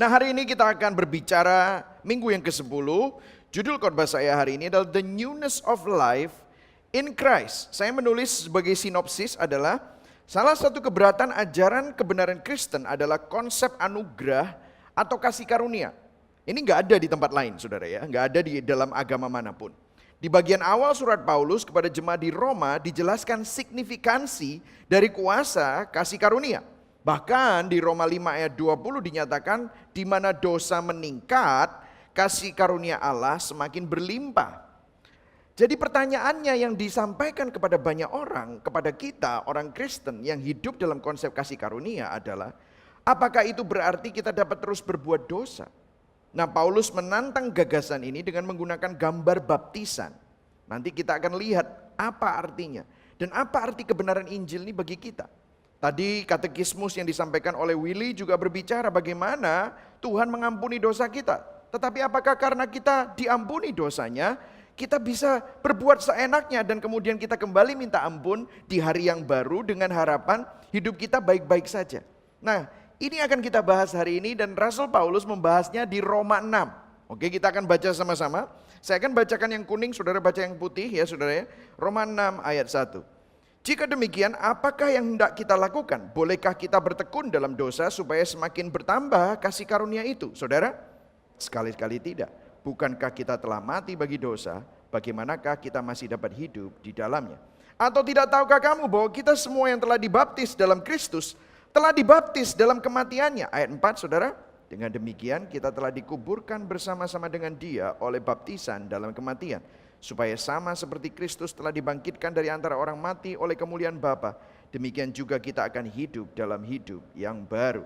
Nah, hari ini kita akan berbicara minggu yang ke-10. Judul khotbah saya hari ini adalah The Newness of Life in Christ. Saya menulis sebagai sinopsis adalah salah satu keberatan ajaran kebenaran Kristen adalah konsep anugerah atau kasih karunia. Ini nggak ada di tempat lain, saudara ya, nggak ada di dalam agama manapun. Di bagian awal surat Paulus kepada jemaat di Roma dijelaskan signifikansi dari kuasa kasih karunia. Bahkan di Roma 5 ayat 20 dinyatakan di mana dosa meningkat, kasih karunia Allah semakin berlimpah. Jadi pertanyaannya yang disampaikan kepada banyak orang, kepada kita orang Kristen yang hidup dalam konsep kasih karunia adalah, apakah itu berarti kita dapat terus berbuat dosa? Nah, Paulus menantang gagasan ini dengan menggunakan gambar baptisan. Nanti kita akan lihat apa artinya dan apa arti kebenaran Injil ini bagi kita. Tadi katekismus yang disampaikan oleh Willy juga berbicara bagaimana Tuhan mengampuni dosa kita. Tetapi apakah karena kita diampuni dosanya, kita bisa berbuat seenaknya dan kemudian kita kembali minta ampun di hari yang baru dengan harapan hidup kita baik-baik saja. Nah, ini akan kita bahas hari ini dan Rasul Paulus membahasnya di Roma 6. Oke, kita akan baca sama-sama. Saya akan bacakan yang kuning, saudara baca yang putih ya saudara ya. Roma 6 ayat 1. Jika demikian, apakah yang hendak kita lakukan? Bolehkah kita bertekun dalam dosa supaya semakin bertambah kasih karunia itu? Saudara, sekali-kali tidak. Bukankah kita telah mati bagi dosa? Bagaimanakah kita masih dapat hidup di dalamnya? Atau tidak tahukah kamu bahwa kita semua yang telah dibaptis dalam Kristus telah dibaptis dalam kematiannya? Ayat 4, saudara. Dengan demikian kita telah dikuburkan bersama-sama dengan Dia oleh baptisan dalam kematian, supaya sama seperti Kristus telah dibangkitkan dari antara orang mati oleh kemuliaan Bapa, demikian juga kita akan hidup dalam hidup yang baru.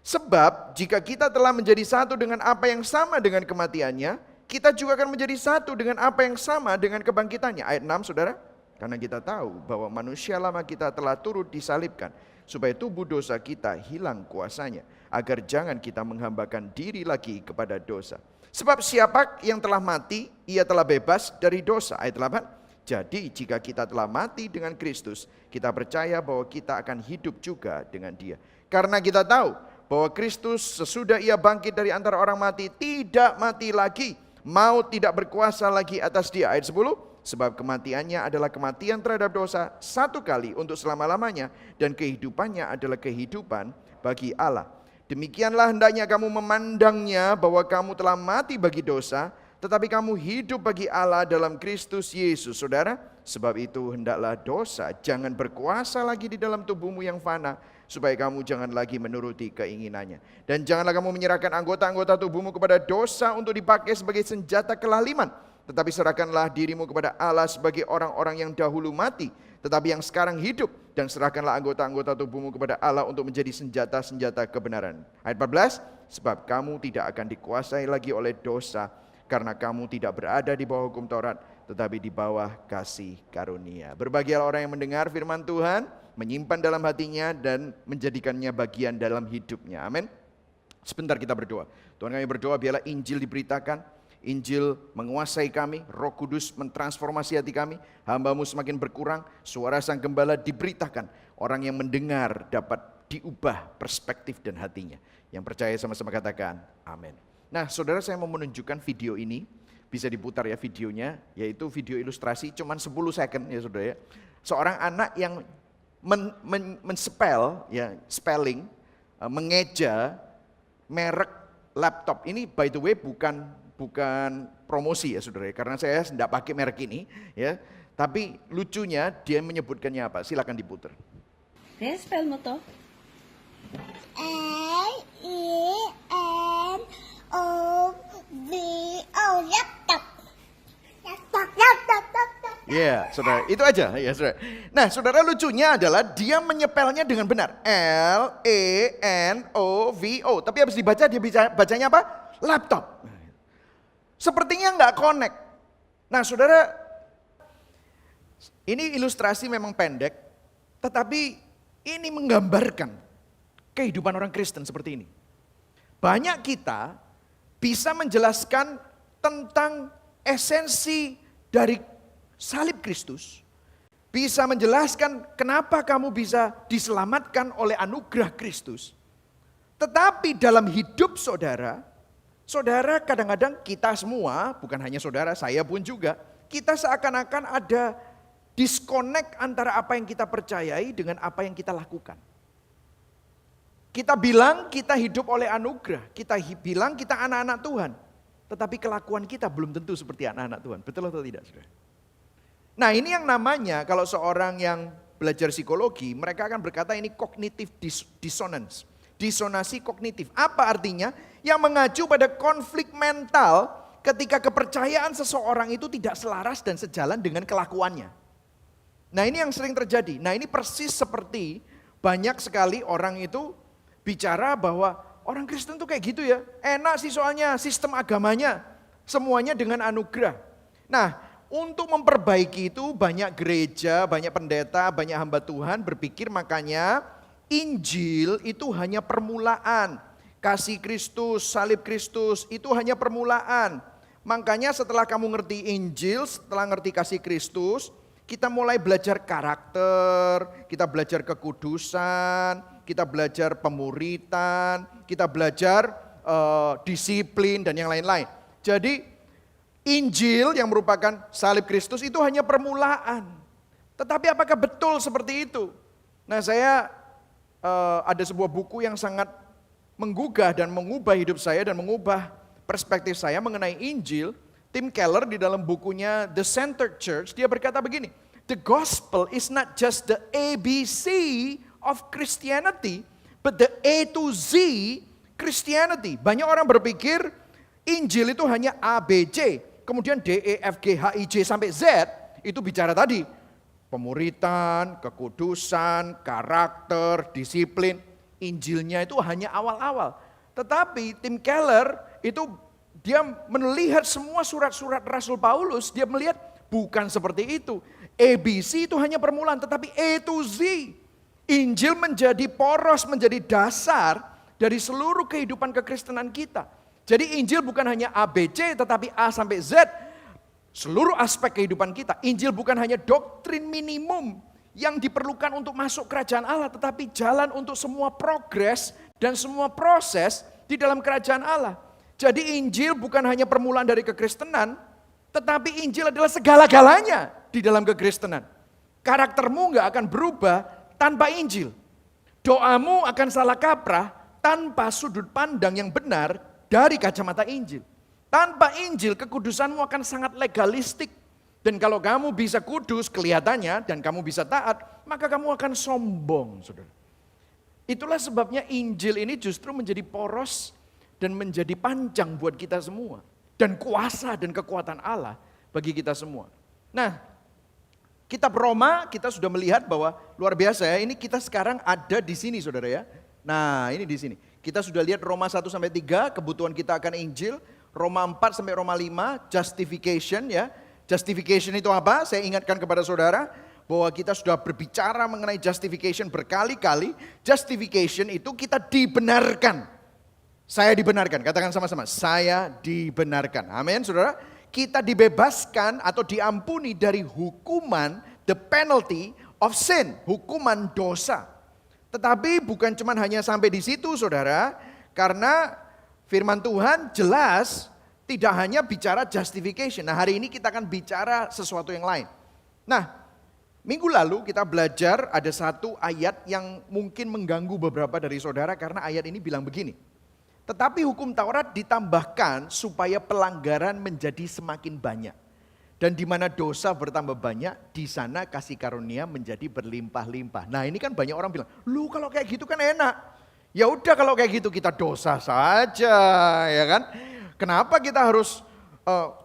Sebab jika kita telah menjadi satu dengan apa yang sama dengan kematiannya, kita juga akan menjadi satu dengan apa yang sama dengan kebangkitannya. Ayat 6, saudara. Karena kita tahu bahwa manusia lama kita telah turut disalibkan, supaya tubuh dosa kita hilang kuasanya, agar jangan kita menghambakan diri lagi kepada dosa. Sebab siapa yang telah mati, ia telah bebas dari dosa. Ayat 8. Jadi jika kita telah mati dengan Kristus, kita percaya bahwa kita akan hidup juga dengan Dia. Karena kita tahu bahwa Kristus sesudah Ia bangkit dari antara orang mati, tidak mati lagi. Maut tidak berkuasa lagi atas Dia. Ayat 10. Sebab kematiannya adalah kematian terhadap dosa satu kali untuk selama-lamanya, dan kehidupannya adalah kehidupan bagi Allah. Demikianlah hendaknya kamu memandangnya, bahwa kamu telah mati bagi dosa, tetapi kamu hidup bagi Allah dalam Kristus Yesus. Saudara, sebab itu hendaklah dosa jangan berkuasa lagi di dalam tubuhmu yang fana, supaya kamu jangan lagi menuruti keinginannya. Dan janganlah kamu menyerahkan anggota-anggota tubuhmu kepada dosa untuk dipakai sebagai senjata kelaliman, tetapi serahkanlah dirimu kepada Allah sebagai orang-orang yang dahulu mati, tetapi yang sekarang hidup. Dan serahkanlah anggota-anggota tubuhmu kepada Allah untuk menjadi senjata-senjata kebenaran. Ayat 14, sebab kamu tidak akan dikuasai lagi oleh dosa, karena kamu tidak berada di bawah hukum Taurat, tetapi di bawah kasih karunia. Berbahagialah orang yang mendengar firman Tuhan, menyimpan dalam hatinya, dan menjadikannya bagian dalam hidupnya. Amin. Sebentar kita berdoa. Tuhan, kami berdoa biarlah Injil diberitakan, Injil menguasai kami, Roh Kudus mentransformasi hati kami, hamba-Mu semakin berkurang, suara Sang Gembala diberitakan, orang yang mendengar dapat diubah perspektif dan hatinya. Yang percaya sama-sama katakan amin. Nah saudara, saya mau menunjukkan video ini, bisa diputar ya videonya, yaitu video ilustrasi cuman 10 second ya saudara ya. Seorang anak yang men-spell, ya, spelling, mengeja merek laptop. Ini by the way bukan promosi ya saudara, karena saya tidak pakai merek ini ya. Tapi lucunya dia menyebutkannya apa? Silakan diputar. Spell mo to? L-E-N-O-V-O, laptop. Laptop. Ya, saudara, itu aja ya saudara. Nah, saudara, lucunya adalah dia menyepelnya dengan benar. L-E-N-O-V-O. Tapi habis dibaca dia bisa bacanya apa? Laptop. Sepertinya nggak connect. Nah saudara, ini ilustrasi memang pendek, tetapi ini menggambarkan kehidupan orang Kristen seperti ini. Banyak kita bisa menjelaskan tentang esensi dari salib Kristus, bisa menjelaskan kenapa kamu bisa diselamatkan oleh anugerah Kristus. Tetapi dalam hidup saudara, saudara kadang-kadang kita semua, bukan hanya saudara, saya pun juga, kita seakan-akan ada disconnect antara apa yang kita percayai dengan apa yang kita lakukan. Kita bilang kita hidup oleh anugerah, kita bilang kita anak-anak Tuhan. Tetapi kelakuan kita belum tentu seperti anak-anak Tuhan. Betul atau tidak, saudara? Nah, ini yang namanya kalau seorang yang belajar psikologi, mereka akan berkata ini cognitive dissonance. Disonasi kognitif. Apa artinya? Yang mengacu pada konflik mental ketika kepercayaan seseorang itu tidak selaras dan sejalan dengan kelakuannya. Nah, ini yang sering terjadi. Nah, ini persis seperti banyak sekali orang itu bicara bahwa orang Kristen tuh kayak gitu ya. Enak sih soalnya sistem agamanya. Semuanya dengan anugerah. Nah, untuk memperbaiki itu banyak gereja, banyak pendeta, banyak hamba Tuhan berpikir makanya Injil itu hanya permulaan. Kasih Kristus, salib Kristus itu hanya permulaan. Makanya setelah kamu ngerti Injil, setelah ngerti kasih Kristus, kita mulai belajar karakter, kita belajar kekudusan, kita belajar pemuritan, kita belajar disiplin dan yang lain-lain. Jadi Injil yang merupakan salib Kristus itu hanya permulaan. Tetapi apakah betul seperti itu? Nah, saya ada sebuah buku yang sangat menggugah dan mengubah hidup saya dan mengubah perspektif saya mengenai Injil. Tim Keller di dalam bukunya The Centered Church, dia berkata begini, the gospel is not just the ABC of Christianity, but the A to Z Christianity. Banyak orang berpikir Injil itu hanya A, B, C, kemudian D, E, F, G, H, I, J sampai Z, itu bicara tadi. Pemuritan, kekudusan, karakter, disiplin. Injilnya itu hanya awal-awal. Tetapi tim Keller itu dia melihat semua surat-surat Rasul Paulus, dia melihat bukan seperti itu. ABC itu hanya permulaan, tetapi A to Z. Injil menjadi poros, menjadi dasar dari seluruh kehidupan kekristenan kita. Jadi Injil bukan hanya A, B, C, tetapi A sampai Z. Seluruh aspek kehidupan kita. Injil bukan hanya doktrin minimum yang diperlukan untuk masuk kerajaan Allah, tetapi jalan untuk semua progres dan semua proses di dalam kerajaan Allah. Jadi Injil bukan hanya permulaan dari kekristenan, tetapi Injil adalah segala-galanya di dalam kekristenan. Karaktermu nggak akan berubah tanpa Injil. Doamu akan salah kaprah tanpa sudut pandang yang benar dari kacamata Injil. Tanpa Injil kekudusanmu akan sangat legalistik. Dan kalau kamu bisa kudus kelihatannya dan kamu bisa taat, maka kamu akan sombong, saudara. Itulah sebabnya Injil ini justru menjadi poros dan menjadi panjang buat kita semua. Dan kuasa dan kekuatan Allah bagi kita semua. Nah, kitab Roma kita sudah melihat bahwa luar biasa ya, ini kita sekarang ada di sini saudara ya. Nah ini di sini. Kita sudah lihat Roma 1-3, kebutuhan kita akan Injil. Roma 4 sampai Roma 5, justification ya. Justification itu apa? Saya ingatkan kepada saudara bahwa kita sudah berbicara mengenai justification berkali-kali. Justification itu kita dibenarkan. Saya dibenarkan, katakan sama-sama, saya dibenarkan. Amin saudara. Kita dibebaskan atau diampuni dari hukuman, the penalty of sin, hukuman dosa. Tetapi bukan cuma hanya sampai di situ saudara, karena firman Tuhan jelas tidak hanya bicara justification. Nah hari ini kita akan bicara sesuatu yang lain. Nah minggu lalu kita belajar ada satu ayat yang mungkin mengganggu beberapa dari saudara karena ayat ini bilang begini. Tetapi hukum Taurat ditambahkan supaya pelanggaran menjadi semakin banyak. Dan di mana dosa bertambah banyak, di sana kasih karunia menjadi berlimpah-limpah. Nah ini kan banyak orang bilang, lu kalau kayak gitu kan enak. Ya udah kalau kayak gitu kita dosa saja, ya kan? Kenapa kita harus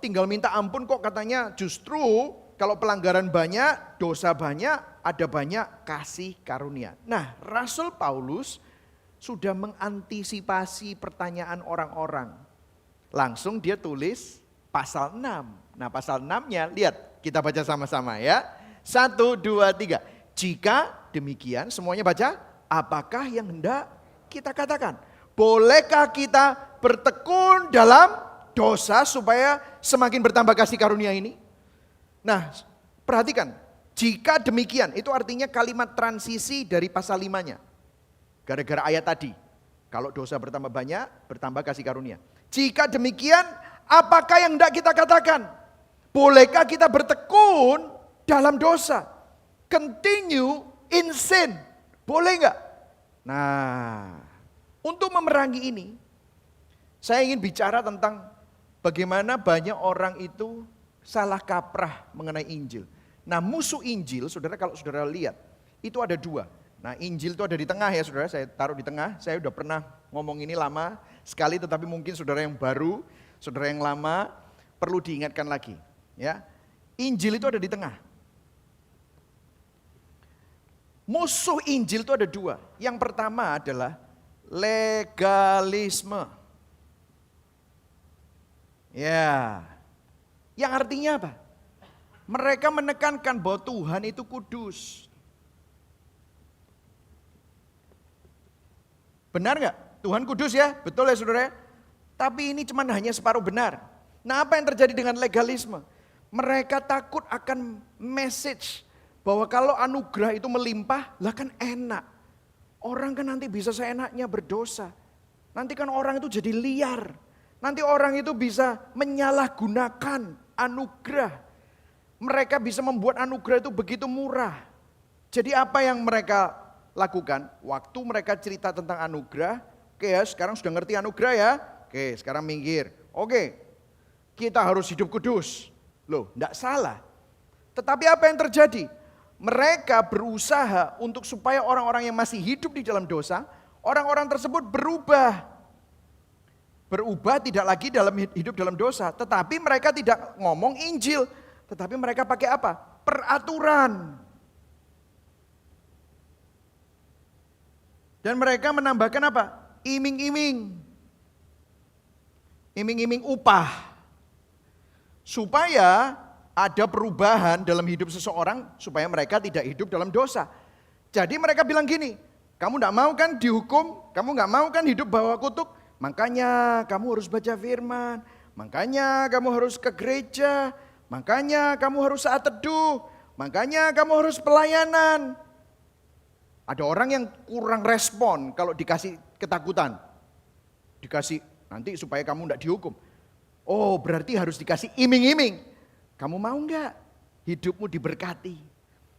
tinggal minta ampun kok katanya justru kalau pelanggaran banyak, dosa banyak, ada banyak kasih karunia. Nah Rasul Paulus sudah mengantisipasi pertanyaan orang-orang. Langsung dia tulis pasal 6. Nah pasal 6-nya lihat kita baca sama-sama ya. 1, 2, 3. Jika demikian semuanya baca. Apakah yang hendak kita katakan? Bolehkah kita bertekun dalam dosa supaya semakin bertambah kasih karunia ini? Nah perhatikan. Jika demikian itu artinya kalimat transisi dari pasal 5-nya. Gara-gara ayat tadi. Kalau dosa bertambah banyak, bertambah kasih karunia. Jika demikian, apakah yang hendak kita katakan? Bolehkah kita bertekun dalam dosa? Continue in sin. Boleh enggak? Nah, untuk memerangi ini, saya ingin bicara tentang bagaimana banyak orang itu salah kaprah mengenai Injil. Nah, musuh Injil, saudara, kalau saudara lihat, itu ada dua. Nah, Injil itu ada di tengah ya saudara, saya taruh di tengah. Saya udah pernah ngomong ini lama sekali, tetapi mungkin saudara yang baru, saudara yang lama, perlu diingatkan lagi. Ya, Injil itu ada di tengah. Musuh Injil itu ada dua. Yang pertama adalah legalisme. Ya, yang artinya apa? Mereka menekankan bahwa Tuhan itu kudus. Benar nggak? Tuhan kudus ya, betul ya saudara. Tapi ini cuma hanya separuh benar. Nah, apa yang terjadi dengan legalisme? Mereka takut akan message bahwa kalau anugerah itu melimpah, lah kan enak. Orang kan nanti bisa seenaknya berdosa. Nanti kan orang itu jadi liar. Nanti orang itu bisa menyalahgunakan anugerah. Mereka bisa membuat anugerah itu begitu murah. Jadi apa yang mereka lakukan? Waktu mereka cerita tentang anugerah, oke ya sekarang sudah ngerti anugerah ya. Oke sekarang minggir. Oke kita harus hidup kudus. Loh enggak salah. Tetapi apa yang terjadi? Mereka berusaha untuk supaya orang-orang yang masih hidup di dalam dosa, orang-orang tersebut berubah. Berubah tidak lagi dalam hidup dalam dosa, tetapi mereka tidak ngomong Injil, tetapi mereka pakai apa? Peraturan. Dan mereka menambahkan apa? Iming-iming. Iming-iming upah. Supaya ada perubahan dalam hidup seseorang, supaya mereka tidak hidup dalam dosa. Jadi mereka bilang gini, kamu gak mau kan dihukum, kamu gak mau kan hidup bawa kutuk, makanya kamu harus baca firman, makanya kamu harus ke gereja, makanya kamu harus saat teduh, makanya kamu harus pelayanan. Ada orang yang kurang respon kalau dikasih ketakutan. Dikasih nanti supaya kamu tidak dihukum. Oh berarti harus dikasih iming-iming. Kamu mau enggak hidupmu diberkati?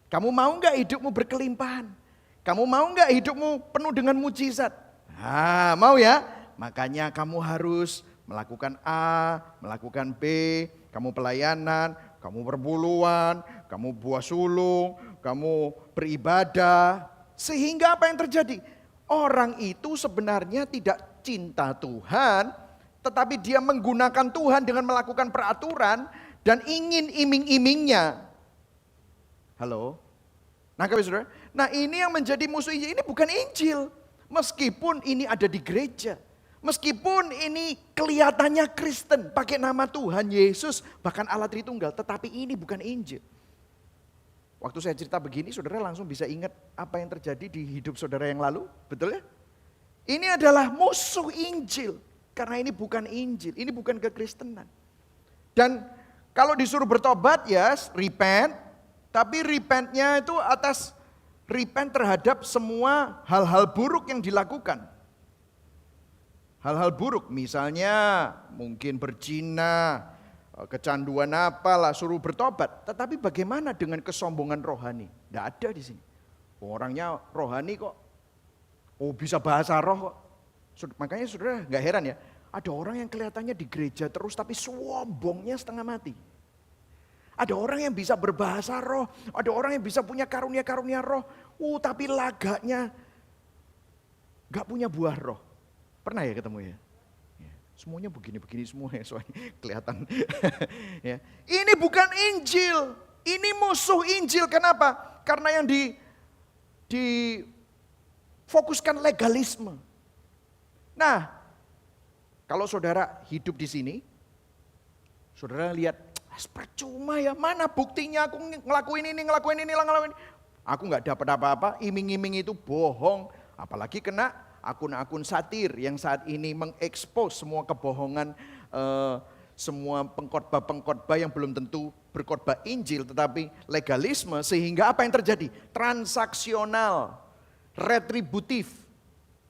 Kamu mau enggak hidupmu berkelimpahan? Kamu mau enggak hidupmu penuh dengan mujizat? Ah, mau ya? Makanya kamu harus melakukan A, melakukan B, kamu pelayanan, kamu berbuluan, kamu buah sulung, kamu beribadah. Sehingga apa yang terjadi? Orang itu sebenarnya tidak cinta Tuhan, tetapi dia menggunakan Tuhan dengan melakukan peraturan dan ingin iming-imingnya. Halo? Nangkap ya saudara? Nah ini yang menjadi musuh Injil, ini bukan Injil. Meskipun ini ada di gereja. Meskipun ini kelihatannya Kristen, pakai nama Tuhan Yesus, bahkan Allah Tritunggal, tetapi ini bukan Injil. Waktu saya cerita begini, saudara langsung bisa ingat apa yang terjadi di hidup saudara yang lalu, betul ya? Ini adalah musuh Injil, karena ini bukan Injil, ini bukan kekristenan. Dan kalau disuruh bertobat ya, repent, tapi repentnya itu atas repent terhadap semua hal-hal buruk yang dilakukan. Hal-hal buruk, misalnya mungkin berzina, kecanduan apalah, suruh bertobat. Tetapi bagaimana dengan kesombongan rohani? Tidak ada di sini. Orangnya rohani kok, oh bisa bahasa roh kok. Makanya saudara nggak heran ya, ada orang yang kelihatannya di gereja terus tapi sombongnya setengah mati. Ada orang yang bisa berbahasa roh, ada orang yang bisa punya karunia-karunia roh, tapi lagaknya nggak punya buah roh. Pernah ya ketemu ya? Semuanya begini-begini semua ya, soalnya kelihatan. Ya. Ini bukan Injil, ini musuh Injil. Kenapa? Karena yang difokuskan legalisme. Nah, kalau saudara hidup di sini, saudara lihat, percuma ya, mana buktinya aku ngelakuin ini. Aku nggak dapat apa-apa, iming-iming itu bohong, apalagi kena akun-akun satir yang saat ini mengekspos semua kebohongan, semua pengkhotbah-pengkhotbah yang belum tentu berkhotbah Injil tetapi legalisme, sehingga apa yang terjadi? Transaksional, retributif.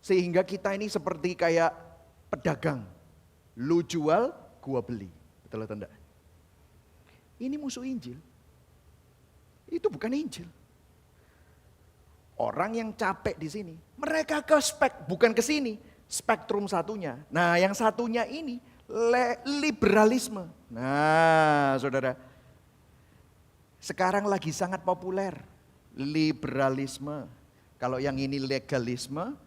Sehingga kita ini seperti kayak pedagang. Lu jual, gua beli. Betul atau enggak? Ini musuh Injil. Itu bukan Injil. Orang yang capek di sini, mereka ke bukan ke sini, spektrum satunya. Nah, yang satunya ini liberalisme. Nah, saudara, sekarang lagi sangat populer liberalisme. Kalau yang ini legalisme,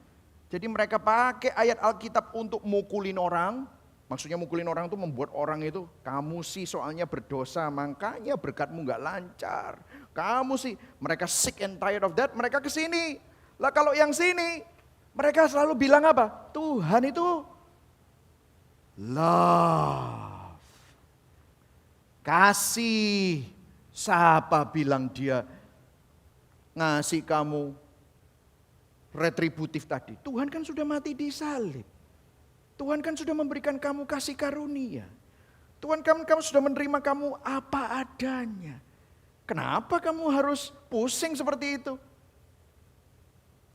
jadi mereka pakai ayat Alkitab untuk mukulin orang. Maksudnya mukulin orang itu membuat orang itu, kamu sih soalnya berdosa, makanya berkatmu gak lancar. Kamu sih, mereka sick and tired of that, mereka ke sini. Lah kalau yang sini, mereka selalu bilang apa? Tuhan itu love. Kasih. Siapa bilang dia ngasih kamu retributif tadi? Tuhan kan sudah mati di salib. Tuhan kan sudah memberikan kamu kasih karunia. Tuhan kan kamu sudah menerima kamu apa adanya. Kenapa kamu harus pusing seperti itu?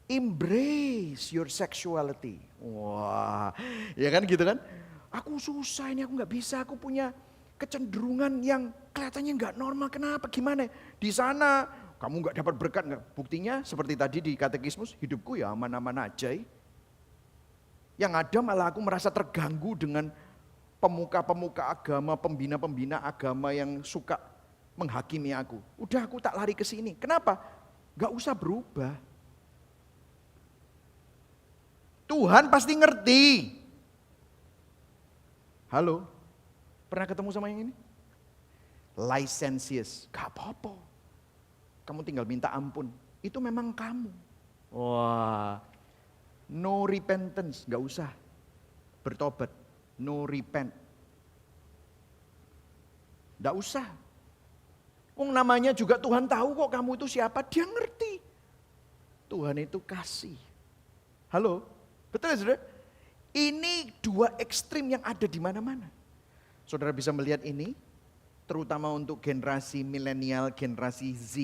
Embrace your sexuality. Wah, ya kan gitu kan? Aku susah ini, aku gak bisa, aku punya kecenderungan yang kelihatannya gak normal. Kenapa? Gimana? Di sana kamu gak dapat berkat gak? Buktinya seperti tadi di katekismus, hidupku ya aman-aman aja. Yang ada malah aku merasa terganggu dengan pemuka-pemuka agama, pembina-pembina agama yang suka menghakimi aku. Udah aku tak lari ke sini. Kenapa? Gak usah berubah. Tuhan pasti ngerti. Halo, pernah ketemu sama yang ini? Licentious, gak apa-apa. Kamu tinggal minta ampun. Itu memang kamu. Wah. No repentance, gak usah bertobat. No repent. Gak usah. Namanya juga Tuhan tahu kok kamu itu siapa, dia ngerti. Tuhan itu kasih. Halo, betul ya saudara? Ini dua ekstrim yang ada di mana-mana. Saudara bisa melihat ini, terutama untuk generasi milenial, generasi Z,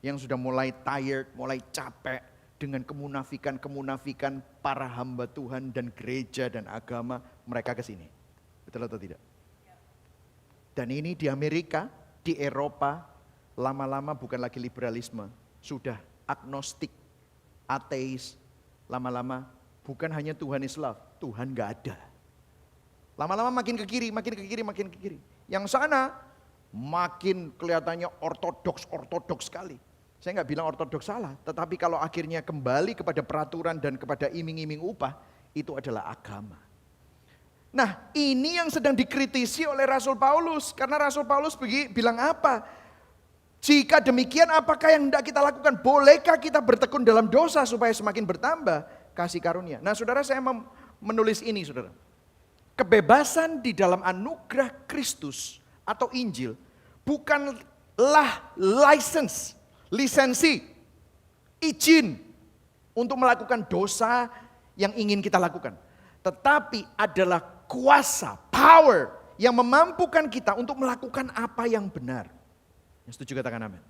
yang sudah mulai tired, mulai capek, dengan kemunafikan para hamba Tuhan dan gereja dan agama, mereka ke sini. Betul atau tidak? Dan ini di Amerika, di Eropa, lama-lama bukan lagi liberalisme, sudah agnostik, ateis, lama-lama bukan hanya Tuhan is love, Tuhan gak ada. Lama-lama makin ke kiri, makin ke kiri, makin ke kiri. Yang sana makin kelihatannya ortodoks sekali. Saya nggak bilang ortodoks salah, tetapi kalau akhirnya kembali kepada peraturan dan kepada iming-iming upah, itu adalah agama. Nah, ini yang sedang dikritisi oleh Rasul Paulus, karena Rasul Paulus bilang apa? Jika demikian, apakah yang hendak kita lakukan? Bolehkah kita bertekun dalam dosa supaya semakin bertambah kasih karunia? Nah, saudara, saya menulis ini, saudara. Kebebasan di dalam anugerah Kristus atau Injil bukanlah lisensi, izin untuk melakukan dosa yang ingin kita lakukan. Tetapi adalah kuasa, power yang memampukan kita untuk melakukan apa yang benar. Yang setuju katakan amin.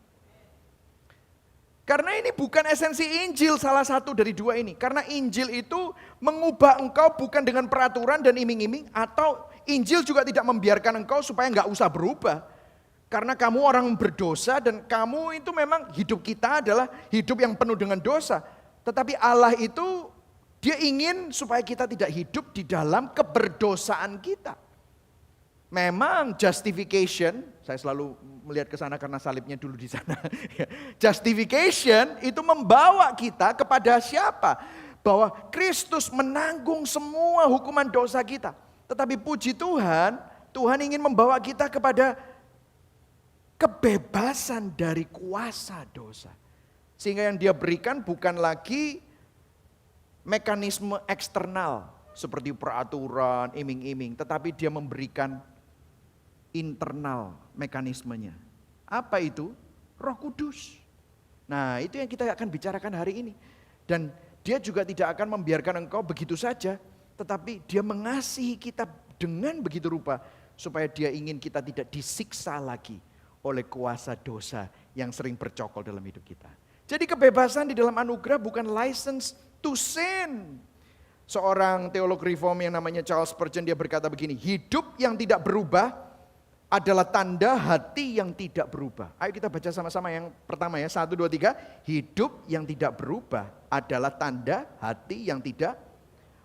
Karena ini bukan esensi Injil salah satu dari dua ini. Karena Injil itu mengubah engkau bukan dengan peraturan dan iming-iming. Atau Injil juga tidak membiarkan engkau supaya nggak usah berubah. Karena kamu orang berdosa dan kamu itu memang hidup kita adalah hidup yang penuh dengan dosa. Tetapi Allah itu dia ingin supaya kita tidak hidup di dalam keberdosaan kita. Memang justification, saya selalu melihat ke sana karena salibnya dulu di sana. Justification itu membawa kita kepada siapa? Bahwa Kristus menanggung semua hukuman dosa kita. Tetapi puji Tuhan, Tuhan ingin membawa kita kepada kebebasan dari kuasa dosa. Sehingga yang dia berikan bukan lagi mekanisme eksternal seperti peraturan, iming-iming, tetapi dia memberikan internal mekanismenya. Apa itu? Roh Kudus. Nah, itu yang kita akan bicarakan hari ini. Dan dia juga tidak akan membiarkan engkau begitu saja, tetapi dia mengasihi kita dengan begitu rupa supaya dia ingin kita tidak disiksa lagi oleh kuasa dosa yang sering bercokol dalam hidup kita. Jadi kebebasan di dalam anugerah bukan license to sin. seorang teolog reform yang namanya Charles Spurgeon, dia berkata begini, hidup yang tidak berubah adalah tanda hati yang tidak berubah. Ayo kita baca sama-sama yang pertama ya, 1, 2, 3. Hidup yang tidak berubah adalah tanda hati yang tidak.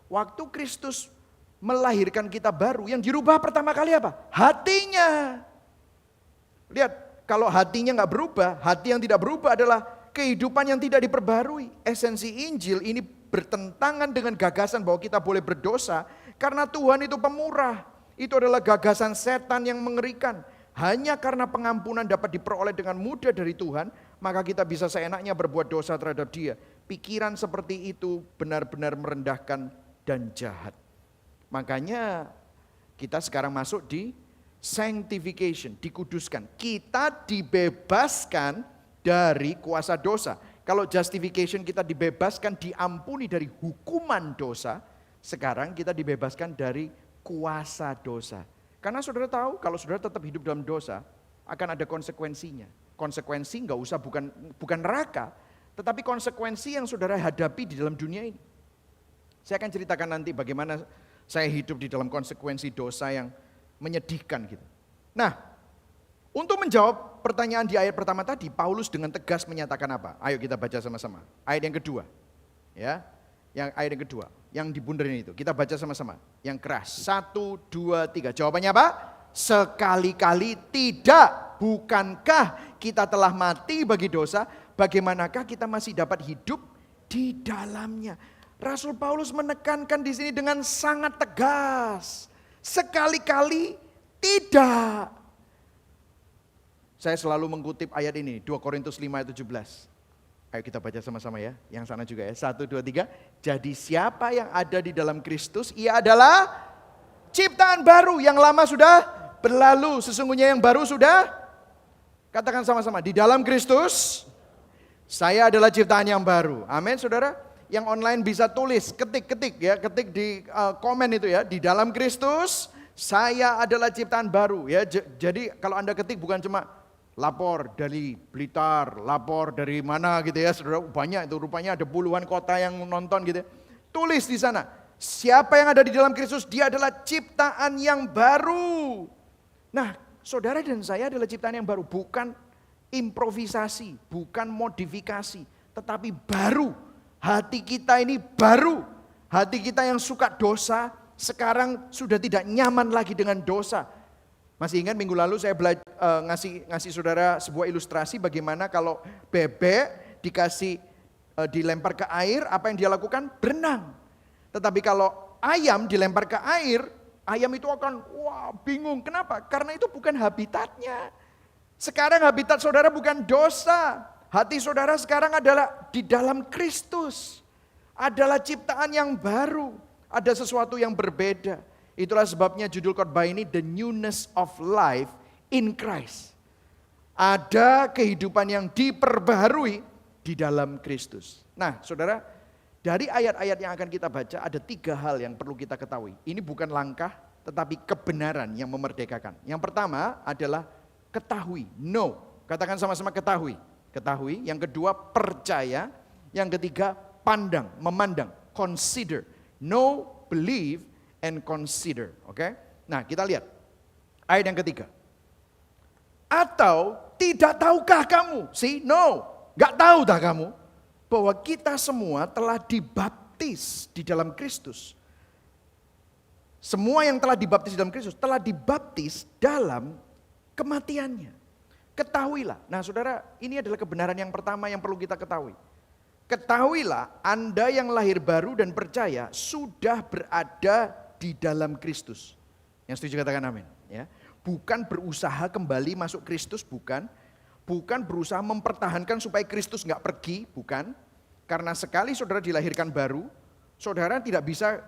Waktu Kristus melahirkan kita baru, yang dirubah pertama kali apa? Hatinya. Lihat, kalau hatinya nggak berubah, hati yang tidak berubah adalah kehidupan yang tidak diperbarui. Esensi Injil ini bertentangan dengan gagasan bahwa kita boleh berdosa karena Tuhan itu pemurah. Itu adalah gagasan setan yang mengerikan. Hanya karena pengampunan dapat diperoleh dengan mudah dari Tuhan, maka kita bisa seenaknya berbuat dosa terhadap Dia. Pikiran seperti itu benar-benar merendahkan dan jahat. Makanya kita sekarang masuk di sanctification, dikuduskan. Kita dibebaskan dari kuasa dosa. Kalau justification kita dibebaskan, diampuni dari hukuman dosa. Sekarang kita dibebaskan dari kuasa dosa. Karena saudara tahu kalau saudara tetap hidup dalam dosa, akan ada konsekuensinya. Konsekuensi nggak usah bukan neraka, tetapi konsekuensi yang saudara hadapi di dalam dunia ini. Saya akan ceritakan nanti bagaimana saya hidup di dalam konsekuensi dosa yang menyedihkan gitu. Nah, untuk menjawab pertanyaan di ayat pertama tadi, Paulus dengan tegas menyatakan apa? Ayo kita baca sama-sama. Ayat yang kedua. Ya. Yang ayat yang kedua, yang di bundaran itu. Kita baca sama-sama. Yang keras. 1, 2, 3. Jawabannya apa? Sekali-kali tidak. Bukankah kita telah mati bagi dosa? Bagaimanakah kita masih dapat hidup di dalamnya? Rasul Paulus menekankan di sini dengan sangat tegas. Sekali-kali tidak. Saya selalu mengutip ayat ini, 2 Korintus 5 ayat 17. Ayo kita baca sama-sama ya, yang sana juga ya. 1, 2, 3. Jadi siapa yang ada di dalam Kristus, ia adalah ciptaan baru. Yang lama sudah berlalu, sesungguhnya yang baru sudah. Katakan sama-sama, di dalam Kristus, saya adalah ciptaan yang baru. Amin saudara. Yang online bisa tulis, ketik ya, ketik di komen itu ya. Di dalam Kristus, saya adalah ciptaan baru ya. Jadi kalau Anda ketik bukan cuma lapor dari Blitar, lapor dari mana gitu ya, saudara, banyak itu, rupanya ada puluhan kota yang nonton gitu. Tulis di sana, siapa yang ada di dalam Kristus, dia adalah ciptaan yang baru. Nah, saudara dan saya adalah ciptaan yang baru, bukan improvisasi, bukan modifikasi, tetapi baru. Hati kita ini baru, hati kita yang suka dosa, sekarang sudah tidak nyaman lagi dengan dosa. Masih ingat minggu lalu saya ngasih saudara sebuah ilustrasi bagaimana kalau bebek dilempar ke air, apa yang dia lakukan? Berenang. Tetapi kalau ayam dilempar ke air, ayam itu akan bingung. Kenapa? Karena itu bukan habitatnya. Sekarang habitat saudara bukan dosa. Hati saudara sekarang adalah di dalam Kristus. Adalah ciptaan yang baru. Ada sesuatu yang berbeda. Itulah sebabnya judul khotbah ini The Newness of Life in Christ. Ada kehidupan yang diperbaharui di dalam Kristus. Nah saudara, dari ayat-ayat yang akan kita baca ada 3 hal yang perlu kita ketahui. Ini bukan langkah tetapi kebenaran yang memerdekakan. Yang pertama adalah ketahui, know. Katakan sama-sama ketahui. Ketahui. Yang kedua percaya. Yang ketiga pandang, memandang, consider. Know, believe, and consider. Oke? Nah kita lihat ayat yang ketiga. Atau tidak tahukah kamu? See, no. Gak tahu dah kamu bahwa kita semua telah dibaptis di dalam Kristus. Semua yang telah dibaptis di dalam Kristus telah dibaptis dalam kematiannya. Ketahuilah. Nah saudara, ini adalah kebenaran yang pertama yang perlu kita ketahui. Ketahuilah Anda yang lahir baru dan percaya sudah berada di dalam Kristus. Yang setuju katakan amin. Ya. Bukan berusaha kembali masuk Kristus, bukan. Bukan berusaha mempertahankan supaya Kristus nggak pergi, bukan. Karena sekali saudara dilahirkan baru, saudara tidak bisa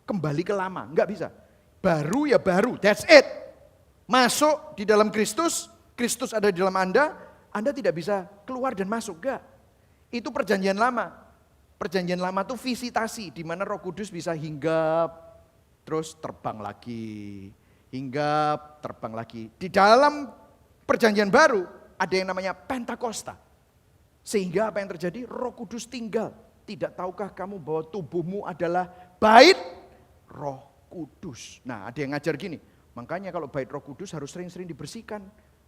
kembali ke lama, nggak bisa. Baru ya baru, that's it. Masuk di dalam Kristus, Kristus ada di dalam Anda tidak bisa keluar dan masuk, enggak. Itu perjanjian lama. Perjanjian lama itu visitasi, di mana Roh Kudus bisa hinggap, terus terbang lagi, hinggap, terbang lagi. Di dalam perjanjian baru ada yang namanya Pentakosta. Sehingga apa yang terjadi? Roh Kudus tinggal. Tidak tahukah kamu bahwa tubuhmu adalah bait Roh Kudus. Nah, ada yang ngajar gini, makanya kalau bait Roh Kudus harus sering-sering dibersihkan.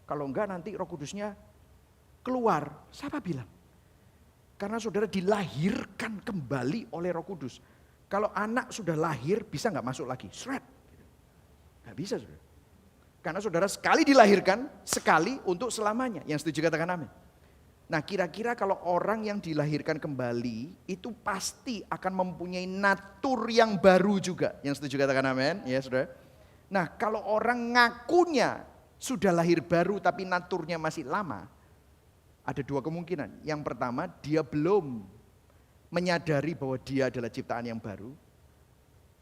Kalau enggak nanti Roh Kudusnya keluar. Siapa bilang? Karena saudara dilahirkan kembali oleh Roh Kudus. Kalau anak sudah lahir bisa nggak masuk lagi? Shred. Nggak bisa saudara. Karena saudara sekali dilahirkan, sekali untuk selamanya. Yang setuju katakan amin. Nah kira-kira kalau orang yang dilahirkan kembali itu pasti akan mempunyai natur yang baru juga. Yang setuju katakan amin. Ya saudara. Nah kalau orang ngakunya sudah lahir baru tapi naturnya masih lama. Ada dua kemungkinan. Yang pertama dia belum menyadari bahwa dia adalah ciptaan yang baru.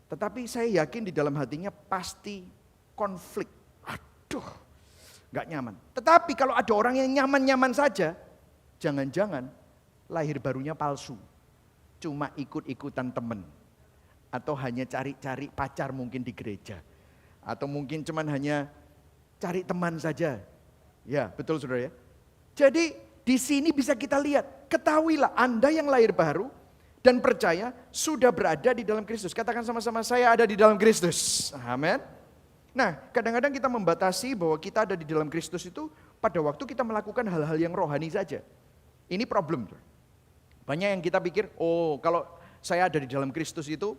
Tetapi saya yakin di dalam hatinya pasti konflik. Aduh, gak nyaman. Tetapi kalau ada orang yang nyaman-nyaman saja, jangan-jangan lahir barunya palsu. Cuma ikut-ikutan temen. Atau hanya cari-cari pacar mungkin di gereja. Atau mungkin cuman hanya cari teman saja. Ya, betul saudara ya. Jadi di sini bisa kita lihat, ketahuilah Anda yang lahir baru dan percaya sudah berada di dalam Kristus. Katakan sama-sama, saya ada di dalam Kristus. Amin. Nah, kadang-kadang kita membatasi bahwa kita ada di dalam Kristus itu pada waktu kita melakukan hal-hal yang rohani saja. Ini problem. Banyak yang kita pikir, oh kalau saya ada di dalam Kristus itu,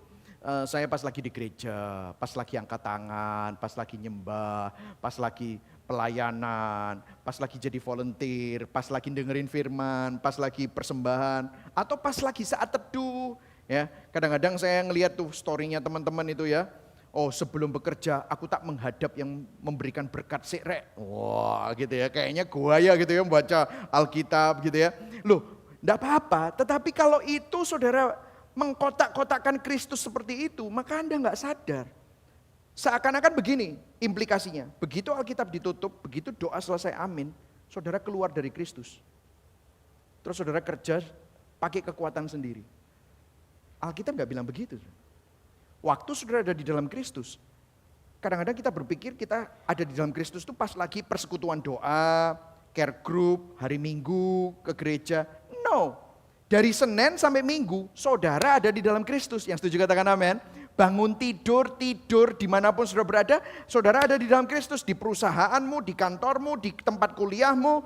saya pas lagi di gereja, pas lagi angkat tangan, pas lagi nyembah, pas lagi pelayanan, pas lagi jadi volunteer, pas lagi dengerin firman, pas lagi persembahan, atau pas lagi saat teduh. Ya, kadang-kadang saya ngelihat tuh story-nya teman-teman itu ya. Oh sebelum bekerja aku tak menghadap yang memberikan berkat sirek. Wah gitu ya, kayaknya gua ya gitu ya membaca Alkitab gitu ya. Loh enggak apa-apa, tetapi kalau itu saudara mengkotak-kotakkan Kristus seperti itu, maka Anda enggak sadar. Seakan-akan begini implikasinya, begitu Alkitab ditutup, begitu doa selesai amin, saudara keluar dari Kristus. Terus saudara kerja pakai kekuatan sendiri. Alkitab enggak bilang begitu. Waktu saudara ada di dalam Kristus, kadang-kadang kita berpikir kita ada di dalam Kristus itu pas lagi persekutuan doa, care group, hari Minggu, ke gereja. No, dari Senin sampai Minggu, saudara ada di dalam Kristus. Yang setuju katakan amin. Bangun tidur dimanapun saudara berada, saudara ada di dalam Kristus. Di perusahaanmu, di kantormu, di tempat kuliahmu,